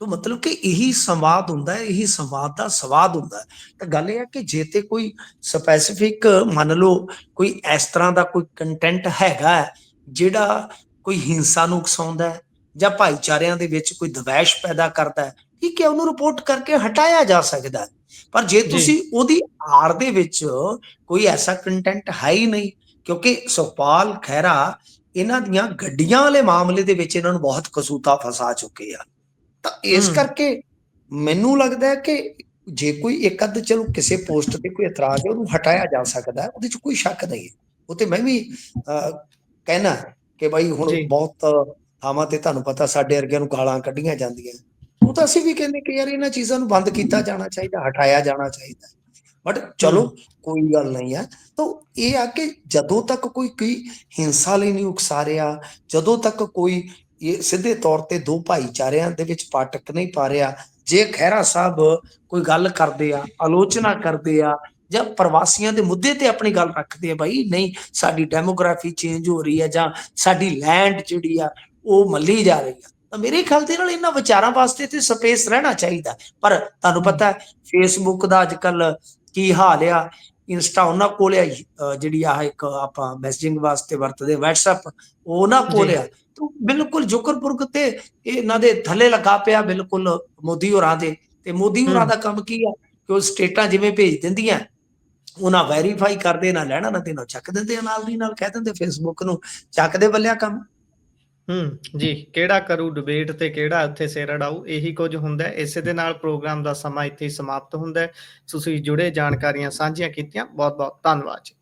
ਤਾਂ ਮਤਲਬ ਕਿ ਇਹੀ ਸੰਵਾਦ ਹੁੰਦਾ ਹੈ, ਇਹੀ ਸੰਵਾਦ ਦਾ ਸਵਾਦ ਹੁੰਦਾ ਹੈ। ਤਾਂ ਗੱਲ ਇਹ ਹੈ ਕਿ ਜੇ ਤੇ ਕੋਈ ਸਪੈਸੀਫਿਕ, ਮੰਨ ਲਓ ਕੋਈ ਇਸ ਤਰ੍ਹਾਂ ਦਾ ਕੋਈ ਕੰਟੈਂਟ ਹੈਗਾ ਹੈ ਜਿਹੜਾ ਕੋਈ ਹਿੰਸਾ ਨੂੰ ਉਕਸਾਉਂਦਾ ਹੈ ਜਾਂ ਭਾਈਚਾਰਿਆਂ ਦੇ ਵਿੱਚ ਕੋਈ ਦਵੈਸ਼ ਪੈਦਾ ਕਰਦਾ ਹੈ, ਠੀਕ ਹੈ, ਉਹਨੂੰ ਰਿਪੋਰਟ ਕਰਕੇ ਹਟਾਇਆ ਜਾ ਸਕਦਾ ਹੈ। ਪਰ ਜੇ ਜੀ, ਤੁਸੀਂ ਉਹਦੀ ਆੜ ਦੇ ਵਿੱਚ ਕੋਈ ਐਸਾ ਕੰਟੈਂਟ ਹੈ ਹੀ ਨਹੀਂ, ਕਿਉਂਕਿ ਸੁਖਪਾਲ ਖਹਿਰਾ ਇਹਨਾਂ ਦੀਆਂ ਗੱਡੀਆਂ ਵਾਲੇ ਮਾਮਲੇ ਦੇ ਵਿੱਚ ਇਹਨਾਂ ਨੂੰ ਬਹੁਤ ਕਸੂਤਾ ਫਸਾ ਚੁੱਕੇ ਆ। ਤਾਂ ਇਸ ਹੂੰ, ਕਰਕੇ ਮੈਨੂੰ ਲੱਗਦਾ ਹੈ ਕਿ ਜੇ ਕੋਈ ਇੱਕ ਅੱਧ, ਚਲੋ ਕਿਸੇ ਪੋਸਟ ਤੇ ਕੋਈ ਇਤਰਾਜ਼ ਹੈ, ਉਹਨੂੰ ਹਟਾਇਆ ਜਾ ਸਕਦਾ ਹੈ, ਉਹਦੇ 'ਚ ਕੋਈ ਸ਼ੱਕ ਨਹੀਂ ਹੈ। ਉਹ ਤੇ ਮੈਂ ਵੀ ਕਹਿਣਾ ਕਿ ਬਾਈ ਹੁਣ ਜੀ, ਬਹੁਤ ਥਾਵਾਂ ਤੇ ਤੁਹਾਨੂੰ ਪਤਾ ਸਾਡੇ ਵਰਗਿਆਂ ਨੂੰ ਗਾਲਾਂ ਕੱਢੀਆਂ ਜਾਂਦੀਆਂ, ਉਹ ਤਾਂ ਅਸੀਂ ਵੀ ਕਹਿੰਦੇ ਕਿ ਯਾਰ ਇਹਨਾਂ ਚੀਜ਼ਾਂ ਨੂੰ ਬੰਦ ਕੀਤਾ ਜਾਣਾ ਚਾਹੀਦਾ, ਹਟਾਇਆ ਜਾਣਾ ਚਾਹੀਦਾ। ਬਟ ਚਲੋ ਹੂੰ, ਕੋਈ ਗੱਲ ਨਹੀਂ ਹੈ। ਤਾਂ ਇਹ ਆ ਕਿ ਜਦੋਂ ਤੱਕ ਕੋਈ ਹਿੰਸਾ ਲਈ ਨਹੀਂ ਉਕਸਾ ਰਿਹਾ, ਜਦੋਂ ਤੱਕ ਕੋਈ ਇਹ ਸਿੱਧੇ ਤੌਰ ਤੇ ਦੋ ਭਾਈਚਾਰਿਆਂ ਦੇ ਵਿੱਚ ਪਾਟਕ ਨਹੀਂ ਪਾ ਰਿਹਾ, ਜੇ ਖਹਿਰਾ ਸਾਹਿਬ ਕੋਈ ਗੱਲ ਕਰਦੇ ਆ, ਆਲੋਚਨਾ ਕਰਦੇ ਆ ਜਾਂ ਪ੍ਰਵਾਸੀਆਂ ਦੇ ਮੁੱਦੇ ਤੇ ਆਪਣੀ ਗੱਲ ਰੱਖਦੇ ਆ, ਬਾਈ ਨਹੀਂ ਸਾਡੀ ਡੈਮੋਗ੍ਰਾਫੀ ਚੇਂਜ ਹੋ ਰਹੀ ਹੈ ਜਾਂ ਸਾਡੀ ਲੈਂਡ ਜਿਹੜੀ ਆ ਉਹ ਮੱਲੀ ਜਾ ਰਹੀ ਆ, ਤਾਂ ਮੇਰੇ ਖਿਆਲ ਦੇ ਨਾਲ ਇਹਨਾਂ ਵਿਚਾਰਾਂ ਵਾਸਤੇ ਤੇ ਸਪੇਸ ਰਹਿਣਾ ਚਾਹੀਦਾ। ਪਰ ਤੁਹਾਨੂੰ ਹੂੰ, ਪਤਾ ਹੈ ਫੇਸਬੁੱਕ ਦਾ ਅੱਜ ਕੱਲ ਕੀ ਹਾਲ ਆ, ਇੰਸਟਾ ਉਹਨਾਂ ਕੋਲ ਆ, ਜਿਹੜੀ ਆ ਇੱਕ ਆਪਾਂ ਮੈਸੇਜਿੰਗ ਵਾਸਤੇ ਵਰਤਦੇ WhatsApp, ਉਹ ਉਹਨਾਂ ਜੀ, ਕੋਲ ਆ। ਤੋ ਬਿਲਕੁਲ ਜੁਕਰਪੁਰਗ ਤੇ ਇਹ ਇਹਨਾਂ ਦੇ ਥੱਲੇ ਲੱਗਾ ਪਿਆ ਬਿਲਕੁਲ ਮੋਦੀ ਹੋਰਾਂ ਦੇ। ਤੇ ਮੋਦੀ ਹੋਰਾਂ ਹੂੰ, ਦਾ ਕੰਮ ਕੀ ਆ ਕਿ ਉਹ ਸਟੇਟਾਂ ਜਿਵੇਂ ਭੇਜ ਦਿੰਦੀਆਂ, ਉਹਨਾਂ ਵੈਰੀਫਾਈ ਕਰਦੇ, ਨਾ ਲੈਣਾ ਨਾ ਦੇਣਾ, ਚੱਕ ਦਿੰਦੇ ਆ, ਨਾਲ ਦੀ ਨਾਲ ਕਹਿ ਦਿੰਦੇ ਫੇਸਬੁੱਕ ਨੂੰ ਚੱਕ ਦੇ ਬੱਲਿਆ ਕੰਮ। ਜੀ, ਕਿਹੜਾ ਕਰੂ ਡਿਬੇਟ ਤੇ ਕਿਹੜਾ ਉੱਥੇ ਸਿਰ ਅੜਾਊ, ਇਹੀ ਕੁਝ ਹੁੰਦਾ ਹੈ। ਇਸੇ ਦੇ ਨਾਲ ਪ੍ਰੋਗਰਾਮ ਦਾ ਸਮਾਂ ਇੱਥੇ ਹੀ ਸਮਾਪਤ ਹੁੰਦਾ ਹੈ। ਤੁਸੀਂ ਜੁੜੇ ਜਾਣਕਾਰੀਆਂ ਸਾਂਝੀਆਂ ਕੀਤੀਆਂ, ਬਹੁਤ-ਬਹੁਤ ਧੰਨਵਾਦ ਜੀ।